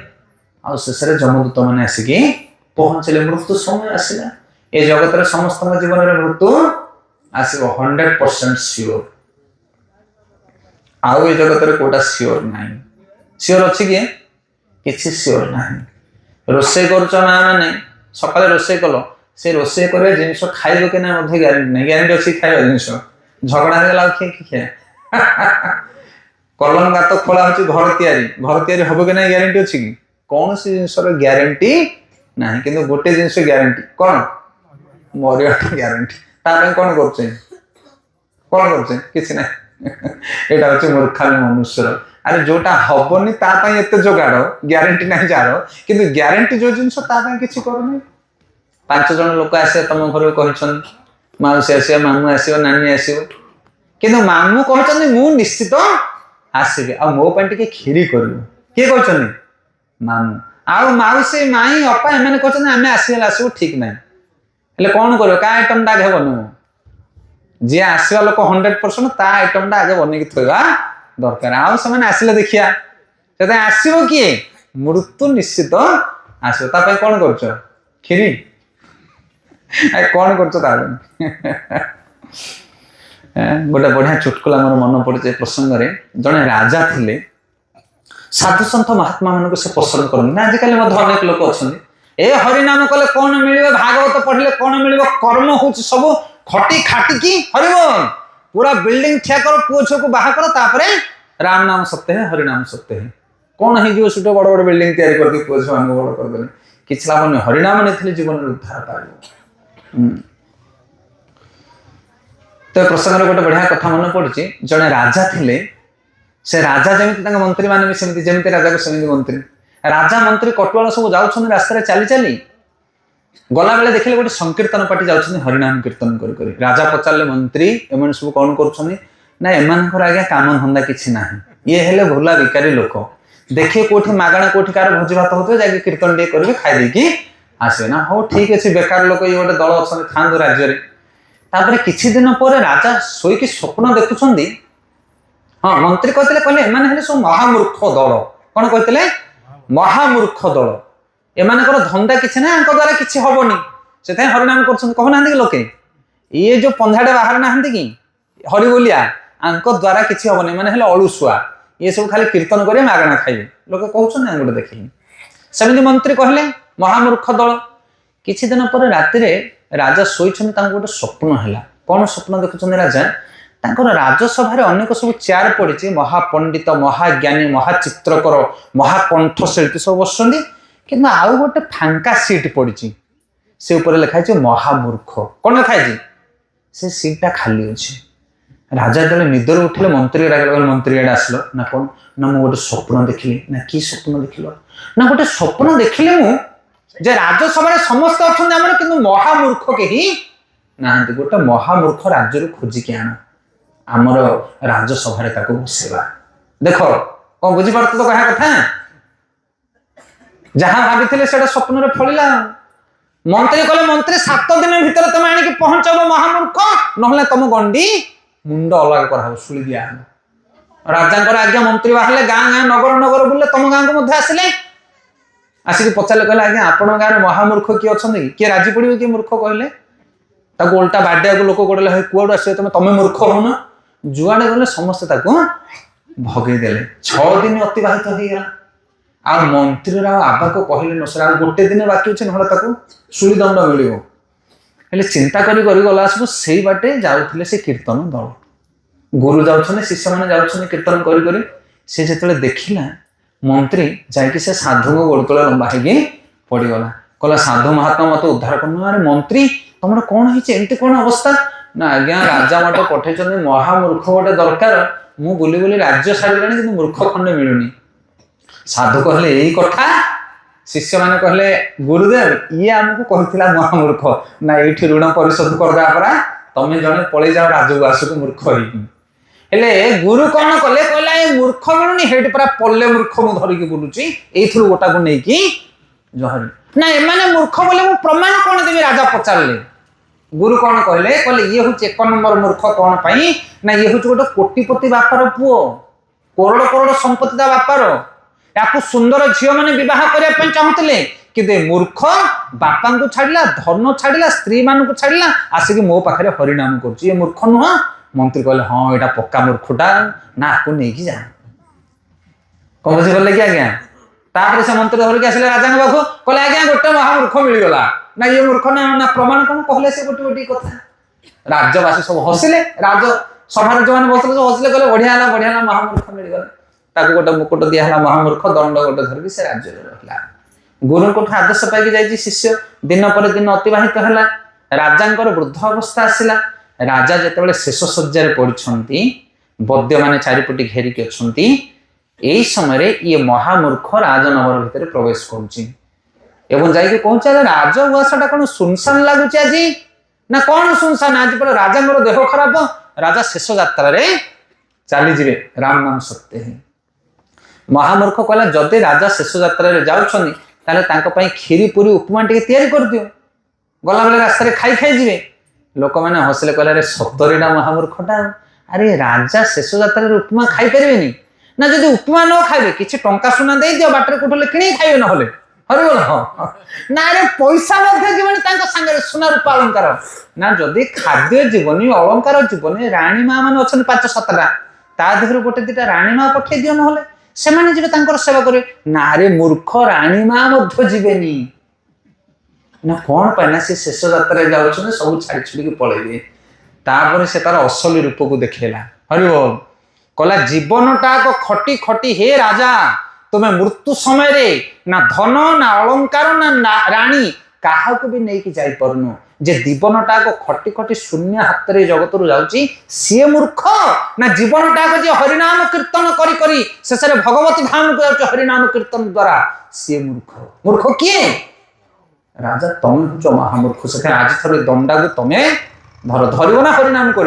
शेष जमदूत मैंने आसिकी पहुंचले मृत्यु समय आसला ए जगत में समस्त जीवन में मृत्यु आसो 100% सियोर आउ ए जगत में कोटा सियोर ना सियोर अच्छी किए किसी सियोर ना रोसे कर मैंने सकाले रोसे कल से रोसे कर जिनस खाइब कि ना ग्यारंटी नहीं ग्यारंटी अच्छी खाइबा जिनस झगड़ा होगा किए कलम गात खोला हो घर तैयारी हम कि ना ग्यारंटी अच्छी कि कौन सी जिनस ग्यारंटी ना कि गोटे जिनस ग्यारंटी कौन मरिया ग्यारंटी कौन कर ना यहाँ हूँ मूर्खामी मनुष्य अरे जोटा हबनी एत जोगाड़ ग्यारंटी ना जार कि ग्यारंटी जो जिनस किसी करनी 5 जन लोक आसे तुम घर कह मौसी आस मामू आस नानी आस कि मामू कहते मु निश्चित आसबि आ मो टे खीरी कर किए कहते मामू आउ मौसी माई अपा एम कहते आम आसगले आसबू ठीक ना हेल्ले कौन कर आइटम टा आगे बनू जी आसवा लोक 100% ता आइटम टा आगे बनई थोड़ा दरकार आउ से आसिले देखिया से आसब किए मृत्यु निश्चित आसो कौन कर खीरी कौन कर गोटे बढ़िया चुटकुला मोर मन पड़े प्रसंग में जड़े राजा थिले साधु सन्थ महात्मा मान से पसंद करते आजिकल अनेक लोक अच्छा ए हरिनाम कले कौन मिले भागवत पढ़ले कौन मिले कर्म हो सब खटी खाटिकी हरिबोल पूरा बिल्डिंग ठिया कर पुओ छो को बाहा कर तापरे राम नाम सत्य है हरिनाम सत्य है कौन हो सुटे बड़ बड़ बिल्डिंग तैयारी करके पुओ छो मान बड़ कर किछ लाभ नहीं हरिनाम नहीं जीवन उद्धार पाइब तो प्रसंग गोटे बढ़िया कथा मन पड़ी जड़े राजा थिले से राजा जमी मंत्री मैंने भी सेमती जमी राजा को सेमती मंत्री राजा मंत्री कटुआल सब जाऊँ रास्ता चली चली गला बेले देखिले गोटे संकीर्तन पार्टी जाऊँ हरिनाम कीर्तन कर राजा पचारे मंत्री एम सब कौन कर आज्ञा काम धंदा किसी ना ये हेले भोला बेकारी लोक देखिए कौटी मागणा कौटी कार भोजी भात होते जाके कीर्तन टे करेंगे खाई आसवे ना हो ठीक अच्छे बेकार लोक ये गोटे दल अच्छा था राज्य में तापर किछि दिन पर राजा शोक स्वप्न देखुं हाँ मंत्री कहते कहले एमाने सब महामूर्ख दल कौन कहते महामूर्ख दल एमानकर धंदा किसी ना द्वारा किसी हेनी से हरिनाम कहना कि लोके ये जो पंधाटे बाहर ना कि हरिबोलिया द्वारा किसी हेनी मैंने अलुसुआ ये सब खाली कीर्तन करेंगे मागणा खाइबे लोक कहते गोटे देखिए सेमती मंत्री कहले महामूर्ख दल किछि दिन पर राति राजा शोन गोटे स्वप्न है कौन स्वप्न देखुं राजा राजसभा अनेक सब चेयर पड़ी महापंडित महाज्ञानी महाचित्रकर महाकंठशिल्पी सब बस कि आउ गोटे फांका सीट पड़ी से ऊपर लिखाई महामूर्ख कौन लिखाई से सीटा खाली अच्छे राजा जो निदर उठिले मंत्री मंत्री आड़े आसल ना कौन ना मुझे गोटे स्वप्न देखिली ना कि स्वप्न देख ना गोटे स्वप्न देखिली मुझे राजसभा समस्त अच्छा कि महामूर्ख कहीं ना गोटे महामूर्ख राज्य खोजिकी आण आमर राजसभा बसवा देख कौन बुझीपार तो कह कथा जहाँ भाभी से स्वप्न फलिला मंत्री कहले मंत्री 7 दिन भीतर तुम आनिक पहुंचब महामूर्ख ना तुम गंडी मुंड अलग कर शुणी दिया राजा आज्ञा मंत्री बाहर गाँ गाँ नगर नगर बुले तुम गाँव को आसिले आसिक पचारे कहले आज्ञा आपण गाँव महामूर्ख किए अच्छा किए राजी पड़े किए मूर्ख कहले उल्टा बाड्या को लोक कड़े कौड़ आस तुम मूर्ख हो ना जुआड़े गले समस्ते भगेदेले 6 दिन अतिबाहित हो गला आ मंत्री आबा को कहले न सर गोटे दिन बाकी अच्छे ना शुणीदंड मिले चिंता गला सब से बाटे जाऊे से कीर्तन दल गुरु जाऊँ शिष्य मैंने जाऊँ कीर्तन कर जो देखला मंत्री जाकि से साधु को गोड़ तले लंबा हो पड़गला कहला साधु महात्मा मत उद्धार करना अरे मंत्री तुम कौन होमती कौन अवस्था ना आज्ञा राजा मत पठे महामूर्ख गोटे दरकार मु बुली बुली राज्य सारे कि मूर्ख खंडे मिलूनी साधु कहले यही कथा शिष्य मैंने कहले गुरुदेव ये आमको कहला महामूर्ख ना ये ऋण परिशोध करदा परा तमें जने पलि जाओ राजवास को मूर्ख हेले गुरु कौन कले कहला ये मूर्ख मिलुनी हेट परा पल्ले मूर्ख मु धरिकी बुलुची एथुरु गोटा को नेकी जहरी ना एमाने मूर्ख बोले मु प्रमाण कौन देबी राजा पचारले गुरु कौन कहले ये हूँ 1 नंबर मूर्ख कौन पाई ना ये हूँ गोटे कोटिपति बापार पुओ करोड़ करोड़ संपत्ति ता बापार या सुंदर झील मैंने बह करने चाहूले कि मूर्ख बापा को छाड़ा धन छाड़ा स्त्री मान को छाड़ा आसिक मो पाखे हरिनाम कर मूर्ख नुह मंत्री कहले हाँ यहाँ पक्का मूर्खटा ना आपको नहीं जा कौन बुझीगले कि आज्ञा तापर से मंत्री धरिक आसिले राजा पाख कहले आज्ञा गोटे महामूर्ख मिलगला ना ये मूर्ख ना प्रमाण कौन कहले से गोटे गोटे कथा राज्यवासी सब हसिले राज सभा जो मैंने बसले सब हसिले कहले बढ़िया महामूर्ख मिलगला ताको गोटे मुकुट दिया महामूर्ख दंड गोटे धरिकी से राज्य रहा गुरु को आदेश पाई जाइए शिष्य दिन पर दिन अतिबाहित है राजा वृद्ध अवस्था आसला राजा जिते शेष शଯ୍ୟାରେ पड़ती बद्य मान चारिपटी घेरिकी अच्छा यही समय ये महामूर्ख राजनगर भितर प्रवेश कर पहुंचे राजउआसटा कौन सुनसान लगुच आज ना कौन सुनसान आज पर राजा देह खराब राजा शेष यात्रा चलीजे राम नाम सत्य है महामूर्ख कहला जदि राजा शेष यात्रा जाऊँ खीरी पूरी उपमा टे कर दियो गला बेले रास्ता खाई खाई जी लोक मैंने हसिले कहले सतरीटा महामूर्खटा अरे राजा शेष यात्रा उपमा खाई पारे ना जब उपमा न खाइबे किसी टंका सुना दे दियो बाटर कोठले किणी खाइबे ना हरिबोल ना अरे पैसा जीवन सुना रूपा अलंकार ना जदि खाद्य जीवनी अलंकार जीवनी राणी माँ मैंने अच्छा 5-7टा ता देहर गोटे 2टा राणी माँ पठे दियो ना से जी सेवा करे ना रे मूर्ख राणी माँ जीवेनी ना कौन पाए ना से शेष यात्रा जाऊँ सब छाड़ी छुड़ी पलैबे तापर से तार असली रूप को देखला हरिबोल कहला जीवनटा खटी खटी हे राजा तुम्हें मृत्यु समय रे ना धन ना अलंकार ना राणी क्या भी नहीं जाई परनु जे जीवनटा खटी खटी शून्य हाथ रे जगत रु जाउची सी मूर्ख ना जीवनटा जे हरिनाम कीर्तन करी करी शेष भगवती धाम को जाउची हरिनाम कीर्तन द्वारा सी मूर्ख मूर्ख किए राजा तमें हूँ महामूर्ख से आज थोड़े दंडा को तमें धरब ना हरिनाम कर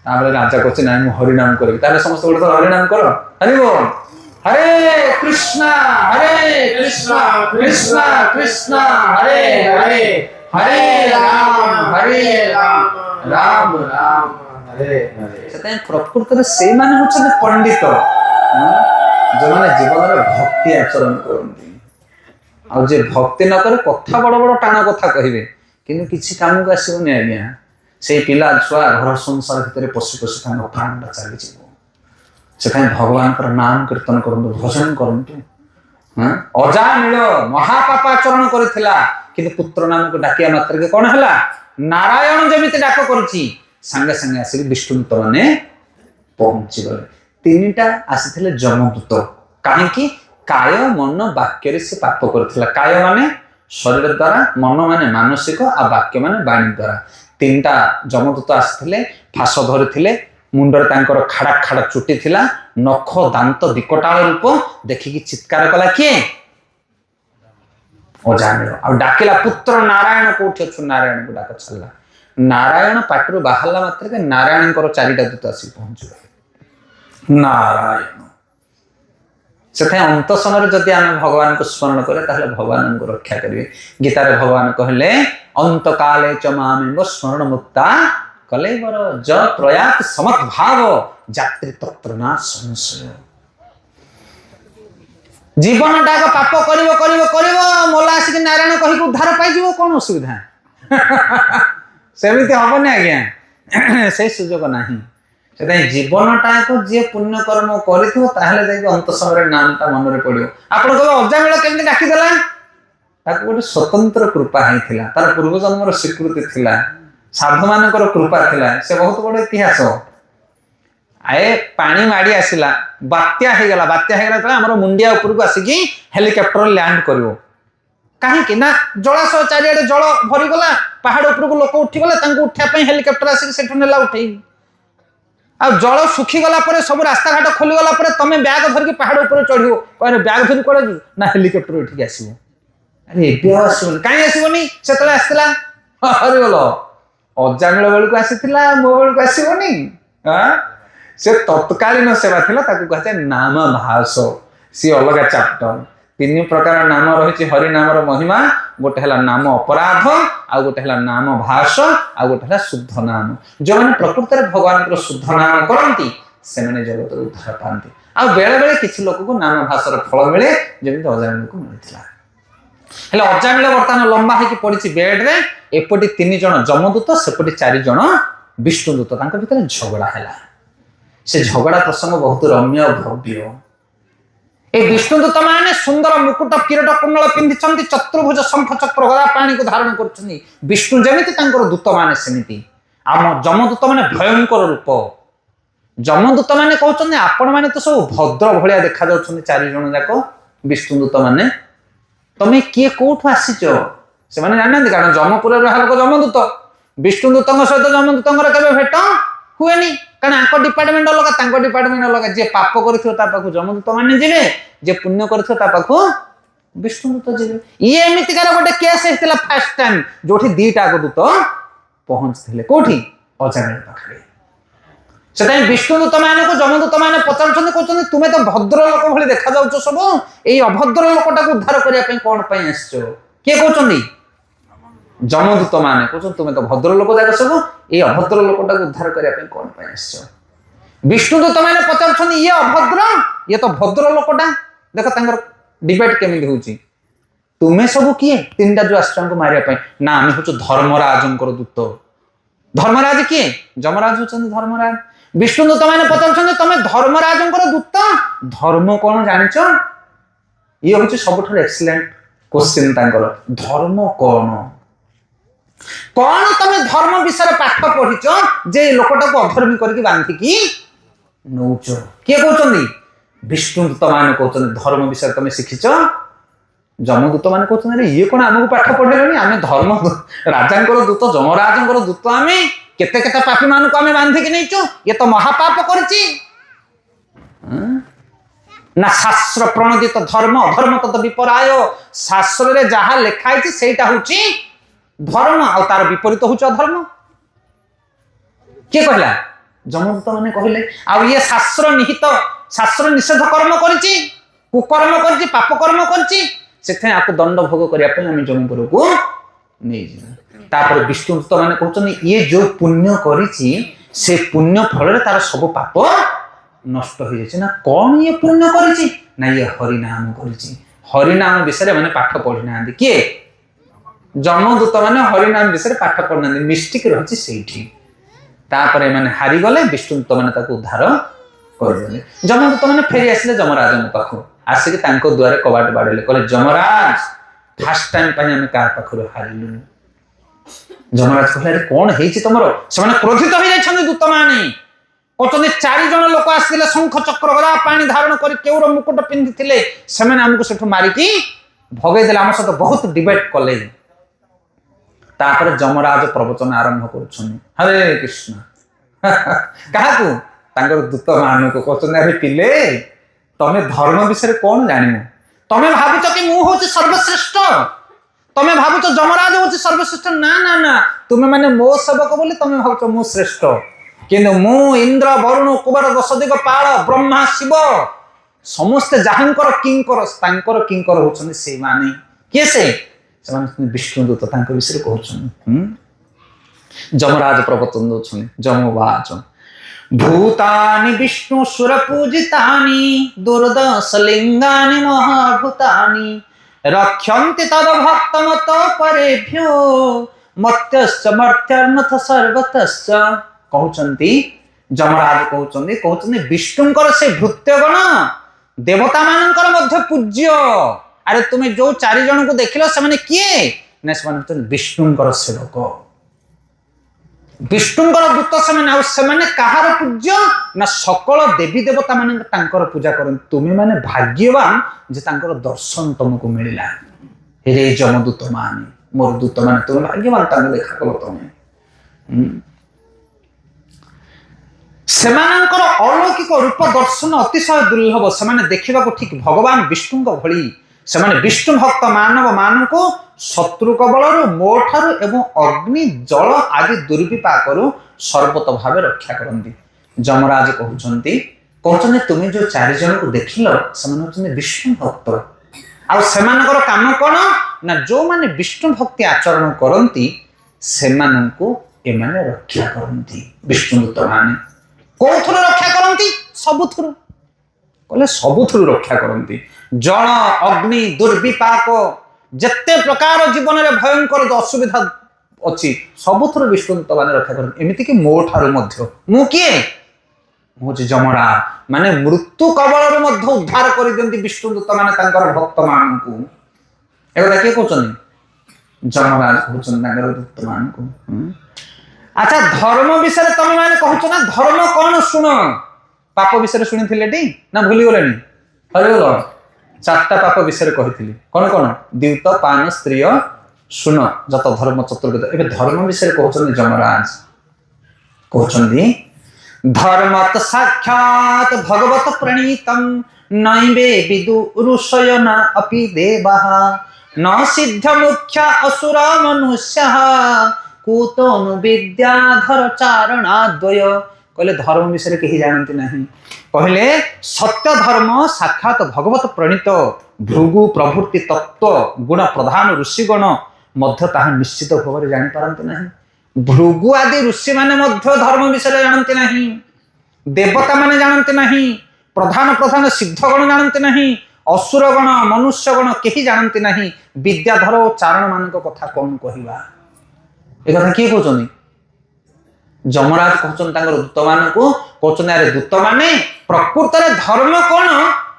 राजा कहते ना मुझे हरिनाम करी समस्त गोटे थर हरिनाम कर हरिबोल हरे कृष्णा कृष्णा कृष्णा हरे हरे हरे राम राम राम हरे हरे प्रकृत से माने होछन पंडित जो माने जीवन में भक्ति आचरण करती आ जे भक्ति न करे कथा बड़ बड़ टाण कथा कहे कि किसी काम को आसबनी आज्ञा से पिला छुआ घर संसार भितर पशु पशु प्राणटा चली से भगवान नाम कीर्तन करूँ भजन करूँ अजामिल महापापाचरण करथिला किंतु पुत्र नाम को डाकिया मात्र के कौन है नारायण जमी डाक करुच्ची सांगे सांगे आसिक विष्णुदूत मैंने पहुंची गले 3टा आसी जमदूत कहीं काय मन वाक्य से पाप करथिला काय माने शरीर द्वारा मन माने मानसिक आ वाक्य माने वाणी द्वारा 3टा जमदूत आसथिले फास धरिथिले मुंडर तांकर खाड़ा खाड़ा चुटी थिला नख दांत दिकटाल रूप देखिकी चित्कार कला किए अजामिल आ डाकिला पुत्र नारायण कोठी अछु नारायण को डाक छल्ला नारायण पाटरू बाहरला मात्र के नारायण 4टा दूत आसी पहुंच नारायण से अंत समय जदि आम भगवान को स्मरण करें भगवान को रक्षा करेंगे गीतार भगवान कहले अंत काले च मामेव स्मरण मुक्ता कलेवर ज प्रयात समत भाव जात्री तत्र ना संशय जीवनटा पाप करिवो करिवो करिवो मोला आसिक नारायण कहि उद्धार पाई कौन असुविधा सेमिति हबनी आज्ञा से सुजोग नाही से जीवनटा जी पुण्य कर्म कर अंत समय नामटा मन पड़ो आप अजामिल केमती डाकीदेला गोटे स्वतंत्र कृपा होता तार पूर्व जन्मर स्वीकृति थिला साधु मान कृपा थिला से बहुत बड़ इतिहास आए पानी माड़ी आसला बात्या आमर मुंडिया उपरको आसिक हेलिकप्टर लैंड कर कहीं जलाशय चारिआडे जल भरीगला पहाड़ उपरको लोक उठीगले उठापी हेलिकप्टर आसिक नेला उठे आ जल सुखी गला पर सब रास्ता घाट खोली गला पर तमे बैग धरके पहाड़ ऊपर चढ़िबो कहले बैग धरि कोड़े ना हेलिकॉप्टर उठिक आसीबो अरे एबे आसीबो काई आसीबोनी सेतले आस्तिला अरे बोलो अजामिल बेल को आसीथिला मो बेल को आसीबोनी हां से तत्कालीन सेवा थिला ताकू कहते नाम भास सी अलग चैप्टर तीन प्रकार नाम रही हरि नामर महिमा गोटे है नाम अपराध आ गोटे है नाम भाष आ गोटे है शुद्ध नाम जो मैंने प्रकृत में भगवान शुद्ध नाम करती से जगत उद्धार पाती आ बेले बेले किसी लोक को नाम भाषार फल मिले जमी अजामिल को मिलता हेले अजामिल बर्तमान लंबा होगी पड़ी बेड रे एपटे 3 जन जमदूत सेपटे 4 जन विष्णुदूत भीतर झगड़ा है से झगड़ा प्रसंग बहुत रम्य भव्य ए विष्णुदूत माने सुंदर मुकुट किरीट कुंडल पिंधिचंती चतुर्भुज शंख चक्र गदा पानी को धारण करछनी विष्णु जेमिति तांकर दूत माने सेमिति आम जमदूत माने भयंकर रूप जमदूत माने कहउछन्ती आपण माने तो सब भद्र भलिया देखा जाउछन्ती 4 जण जाको विष्णुदूत माने तमे किए कोठु आसीचो से माने जाननांती कारण जमपुर रहा लोक जमदूत विष्णुदूतଙ୍କ सहित जमदूतଙ୍କର केबे भेट हुएनी कारण आंको डिपार्टमेंट अलग तांको डिपार्टमेंट अलग जे पाप करथियो ता पाखु जमदूत माने जिवे जे पुण्य करथियो ता पाखु विष्णुदूत जिवे ये एमितिकार गोटे केस हेतिला फर्स्ट टाइम जोठी दीटा को दूत पहुंचथिले कोठी अजामिल पाखरे सेताई विष्णुदूत माने को जमदूत माने पचारछन कहछन तुमे तो भद्र लोक भली देखा जाउछो सब एई अभद्र लोकटा को उद्धार करिया पई कोन पई आछो के कहछन जमदूत माने कहछन तुमे तो भद्र लोक जाक सब ए अभद्र लोकटा को उद्धार करिया पई कोन पई आछो विष्णुदूत माने पचारछन ये अभद्र ये तो भद्र लोकटा देखो तांगर डिबेट केमिति होउची तुमे सब किए तीनटा जो आश्रम को मारिया पई ना आमे होचो धर्मराजंकर दूत धर्मराज किए जमराज होचन धर्मराज विष्णुदूत माने पचारछन तमे धर्मराजंकर दूत धर्म कोन जानिचो ये होची सबठर एक्सीलेंट क्वेश्चन तांकर धर्म कोन कौन तमे धर्म विषय पाठ पढ़ीच जे लोकटा को अधर्मी करके बांधिकी नौच किए कहते विष्णुदूत मान कहते धर्म विषय तमे शिखिच जमदूत मान कहते अरे ये कौन आमको पाठ पढ़ेलनि आमे धर्म राजांकर दूत जमराजंकर दूत आमे केते केते पापी मान को आमे बांधिकी नैचो ये तो महापाप करछि ना शास्त्र प्रणोदित धर्म अधर्म तद विपराय शास्त्र रे जहा लिखाई छि सेटा होछि धर्म आ तार विपरीत होच अधर्म के कहला जमदूत माने कहले आ ये शास्त्र निहित शास्त्र निषेध कर्म करिछि कुकर्म करिछि पाप कर्म करिछि सेथे आको दंड भोग करिया पे हम जमपुर को नै जिना तापर विष्णुदूत माने कहछन ये जो पुण्य करिछि से पुण्य फल रे तार सब पाप नष्ट हो जाछि ना कोन ये पुण्य करिछि ना ये हरि नाम करिछि हरि नाम विषय माने पाठ पढि नांदी के जमदूत माने हरि नाम विषय पाठ पढ़ना मिस्टेक रही से तापर माने हारी गले विष्णुदूत माने ताको उद्धार करदेले जमदूत माने फेरी आसिले जमराज पाखु आसिके तांको द्वारे कबाट बाड़ेले कहले जमराज फर्स्ट टाइम पई हम का पाखु हारिलु जमराज कहले अरे कोन हेछि तमरो से माने क्रोधित होई जायछन दूत माने कहते 4 जन लोक आसिले शंख चक्र गदा पानी धारण करी केउर मुकुट पिंधिथिले से माने हमको सेठु मारिकी भगै देला हम सहित बहुत डिबेट कले तापर जमराज प्रवचन आरंभ करुछन हरे कृष्ण काहाकू तांकर दूत मान को कहछन अरे पिले तमे धर्म विषय कोन जानिमु तमे भाबुछ कि मु होछि सर्वश्रेष्ठ तमे भाबुछ जमराज होछि सर्वश्रेष्ठ ना ना ना तुमे माने मो सेवक बोली तमे भाबुछ मु श्रेष्ठ किंतु मु इंद्र वरुण कुबर दशदिग पाल ब्रह्मा शिव समस्त जहांकर किंकर तांकर किंकर होछन से माने के से विष्णुदूत तांको विषय कहछन जमराज प्रवचन दउछन जमवाच भूतानि विष्णु सुर पूजितानि दुर्दश लिंगानि महाभूतानि रक्षन्ति तद भक्तमत परेभ्यो मत्यश्च मर्त्यान्नथ सर्वतश्च कहउछन्ति जमराज कहउछन्ति विष्णुंकर से भृत्यगण देवता मानकर मध्य पूज्य अरे तुम्हें जो 4 जन को देखिल से माने किए ना से विष्णुंकर सेवक विष्णुंकर दूत से माने कहार पूज्य ना सकल देवी देवता माने तांकर पूजा करन तुमे माने भाग्यवान जे तांकर दर्शन तुमको मिलिला हे जमदूत माने मोर दूत माने तुम भाग्यवान तांको देखा कलो तुमे ସେମାନଙ୍କର अलौकिक रूप दर्शन अतिशय दुर्लभ ସେମାନେ ଦେଖିବାକୁ ଠିକ ଭଗବାନ ବିଷ୍ଣୁଙ୍କ ଭଳି ସେମାନେ ବିଷ୍ଣୁ ଭକ୍ତ ମାନବ ମାନଙ୍କୁ ଶତ୍ରୁ କବଳରୁ ମୋଠାରୁ ଏବଂ ଅଗ୍ନି ଜଳ ଆଦି ଦୁର୍ବିପାକରୁ ସର୍ବତ ଭାବେ ରକ୍ଷା କରନ୍ତି। ଯମରାଜ କହୁଛନ୍ତି ତୁମେ ଯୋଉ 4 ଜଣଙ୍କୁ ଦେଖିଲ ସେମାନେ ହଉଛନ୍ତି ବିଷ୍ଣୁ ଭକ୍ତ ଆଉ ସେମାନଙ୍କର କାମ କଣ ନା ଯୋଉମାନେ ବିଷ୍ଣୁ ଭକ୍ତି ଆଚରଣ କରନ୍ତି ସେମାନଙ୍କୁ ଏମାନେ ରକ୍ଷା କରନ୍ତି। ବିଷ୍ଣୁଦୂତ ମାନେ କୋଉଥିରୁ ରକ୍ଷା କରନ୍ତି? ସବୁଥିରୁ। କହିଲେ ସବୁଥିରୁ ରକ୍ଷା କରନ୍ତି। ଜଳ ଅଗ୍ନି ଦୁର୍ବିପାକ ଯେତେ ପ୍ରକାର ଜୀବନରେ ଭୟଙ୍କର ଅସୁବିଧା ଅଛି ସବୁଥିରୁ ବିଷ୍ଣୁଦୂତ ମାନେ ରକ୍ଷା କରନ୍ତି। ଏମିତିକି ମୋ ଠାରୁ ମଧ୍ୟ। ମୁଁ କିଏ? ମୁଁ ହଉଛି ଯମରାଜ। ମାନେ ମୃତ୍ୟୁ କବଳରୁ ମଧ୍ୟ ଉଦ୍ଧାର କରିଦିଅନ୍ତି ବିଷ୍ଣୁଦୂତ ମାନେ ତାଙ୍କର ଭକ୍ତ ମାନଙ୍କୁ। ଏଗୁଡ଼ା କିଏ କହୁଛନ୍ତି? ଯମରାଜ କହୁଛନ୍ତି ତାଙ୍କର ଦୂତ ମାନଙ୍କୁ। আচ্ছা ধর্ম বিষয়ে তুমি মানে কହୁଛ না ধর্ম কোন শুণ পাপ বিষয়ে শুনিଥିଲେ টি না ভুলি গলেনি হরিগল 4টা পাপ বিষয়ে কহিଥିଲି কোন কোন দ্বিত পান স্ত্রিয় শুণ যত ধর্ম চতুর্বেদ ଏବେ ধর্ম বিষয়ে কହୁଛନ୍ତି যমরাজ কହୁଛନ୍ତି ধর্মত সাক্ষাৎ ভগবত প্রণীতম নৈবে বিদু ঋষয়না অপি দেবাঃ ন সিদ্ধ মুখ্য অসুর মনুষ্যঃ कूतनु विद्याधर चारणाद्वय कहले धर्म विषय कहीं जानती नहीं। कहले सत्य धर्म साक्षात भगवत प्रणीत भृगु प्रभृति तत्व गुण प्रधान ऋषिगण मध्य ताहा निश्चित भाव जानी पारंती नहीं। भृगु आदि ऋषि माने मध्य धर्म विषय जानती नहीं। देवता माने जानती नहीं। प्रधान प्रधान सिद्धगण जानती नहीं। असुरगण मनुष्यगण कहीं जानती नहीं। विद्याधर और चारण मान कथा कौन कहवा ए कथा किए कहते যমরাজ कहते दूत मान कहते अरे दूत माने प्रकृत धर्म कौन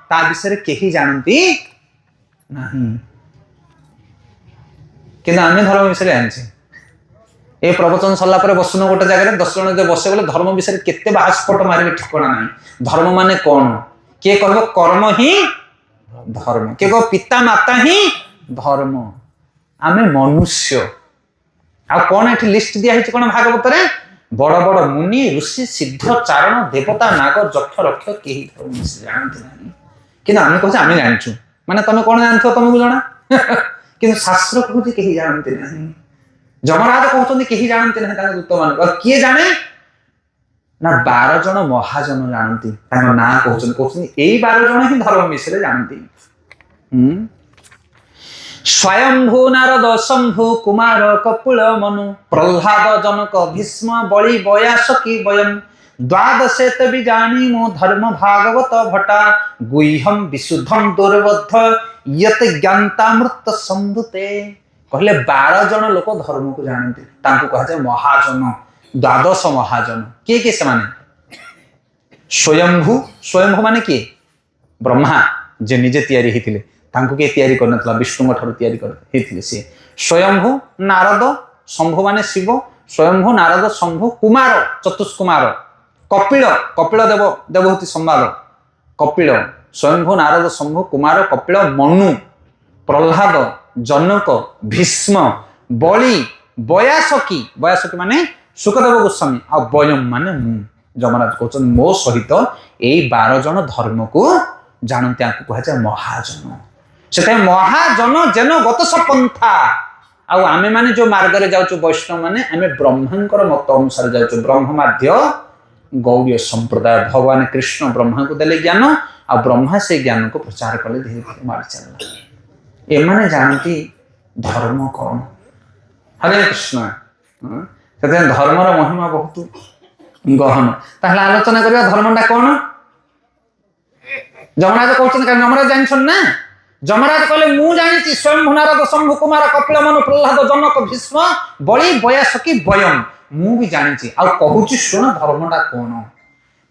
ता विषय कहीं जानती नहीं कि आम धर्म विषय जाने ए प्रवचन सरला बसुन गोटे जगह 10 जन जो बस गले धर्म विषय केते बास्फोट मारे ठिकाना नहीं। धर्म माने कौन किए कह कर्म ही धर्म किए कह पिता माता ही धर्म आमे मनुष्य आ कौन ये लिस्ट दिखाई कौन भागवत बड़ बड़ मुनि ऋषि सिद्ध चारण देवता नाग यक्ष रक्ष कहीं धर्म जानते नहीं कि आम कहे आम जानू माने तुम कौन जान तुमको जना कि शास्त्र कहते कहीं जानते नहीं। যমরাজ कहते कहीं जानते नहीं दूत मान किए जाने ना 12 जन महाजन जानती ना कहते 12 जन ही धर्म विषय जानती। स्वयंभू नारद शंभु कुमार कपिल मनु प्रह्लाद जनक भीष्म बलि बयासकी वयम द्वादशेत बीजानी मो धर्म भागवत भट्टा गुह्यम विशुद्धम दुर्बोध यत ज्ञानतामृत संभुते कहले 12 जन लोक धर्म को जानते तांको कहा जाए महाजन 12 महाजन किए किए से स्वयंभू स्वयंभू माने किए ब्रह्मा जे निजे तैयारी होते तांको के तैयारी करनथला विष्णु ठारू तैयारी करथिले से स्वयंभू नारद शंभु माने शिव स्वयंभू नारद शंभु कुमार चतुष्कुमार कपिल कपिल देव देवहूति संवाद कपिल स्वयंभू नारद शंभु कुमार कपिल मनु प्रह्लाद जनक भीष्म बलि बयासकी बयासकी माने सुखदेव गोस्वामी आ वयम माने मु যমরাজ कहते मो सहित यही 12 जन धर्म को जानते कह जाए महाजन से महाजन जेन गत पंथा आमे माने जो मार्ग रे जाउछु वैष्णव माने आमे ब्रह्मंकर मत अनुसार जाउछु ब्रह्म माध्य गौड़ीय संप्रदाय भगवान कृष्ण ब्रह्मा को देले ज्ञान आ ब्रह्मा से ज्ञान को प्रचार कले धीरे धीरे मार चलला ए माने जानती धर्म कौन। हरे कृष्ण से धर्मर महिमा बहुत गहन ताहले आलोचना करिया धर्मटा कौन যমরাজ कहते যমরাজ जानछन ना যমরাজ कहले मु जानिछि स्वयं नारद शंभु कुमार कपिल मनु प्रह्लाद जनक भीष्म बलि बयासकी वयम मु भी जानिछि आ कहूछि सुन धर्मटा कोन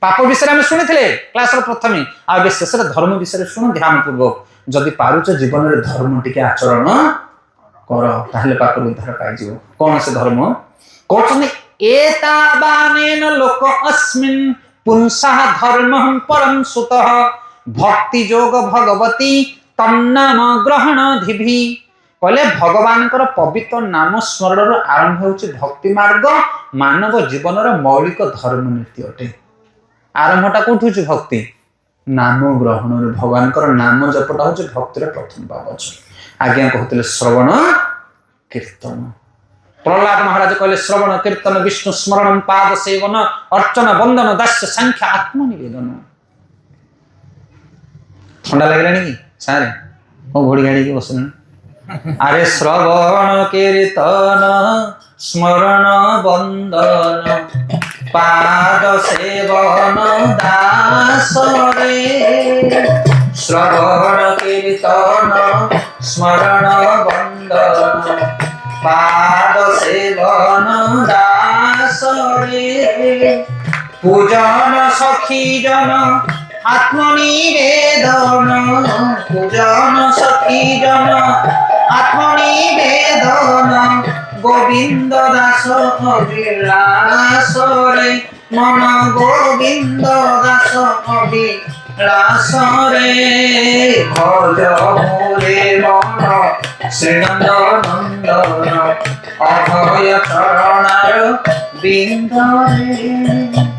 पाप विषय में सुनिथिले क्लास प्रथमे आ शेष धर्म विषय सुन ध्यान पूर्वक जदि पारुच जीवन रे धर्म टिके आचरण कर ताहले पाप उद्धार पाइ जिवो कोन से धर्म कहछन एतावानेन लोक अस्मिन् पुंसः धर्मं परम सुतः भक्ति योग भगवती तन्नाम ग्रहण धिभि कहले भगवान पवित्र नाम स्मरण आरंभ होछि भक्ति मार्ग मानव जीवन मौलिक धर्म नीति अटे आरंभटा कोठी होची भक्ति नाम ग्रहण भगवान नाम जपटा होची भक्तिर प्रथम पावच आज्ञा कहते श्रवण कीर्तन प्रहलाद महाराज कहले श्रवण कीर्तन विष्णु स्मरण पाद सेवन अर्चन बंदन दास्य संख्या आत्मनिवेदन ठंडा लगे कि सारे वो घोड़ी गाड़ी की बस अरे श्रवण कीर्तन स्मरण बंदन पाद सेवन दास रे श्रवण कीर्तन स्मरण बंदन पाद सेवन दास रे पूजन सखी जन आत्मनिवेदन पूजन सखी जन आत्मनिवेदन गोविंद दास अभिलाष रे मन गोविंद दास अभिलाष रे भज मोरे मन श्रीनंद नंदन अभय चरणार बिंद रे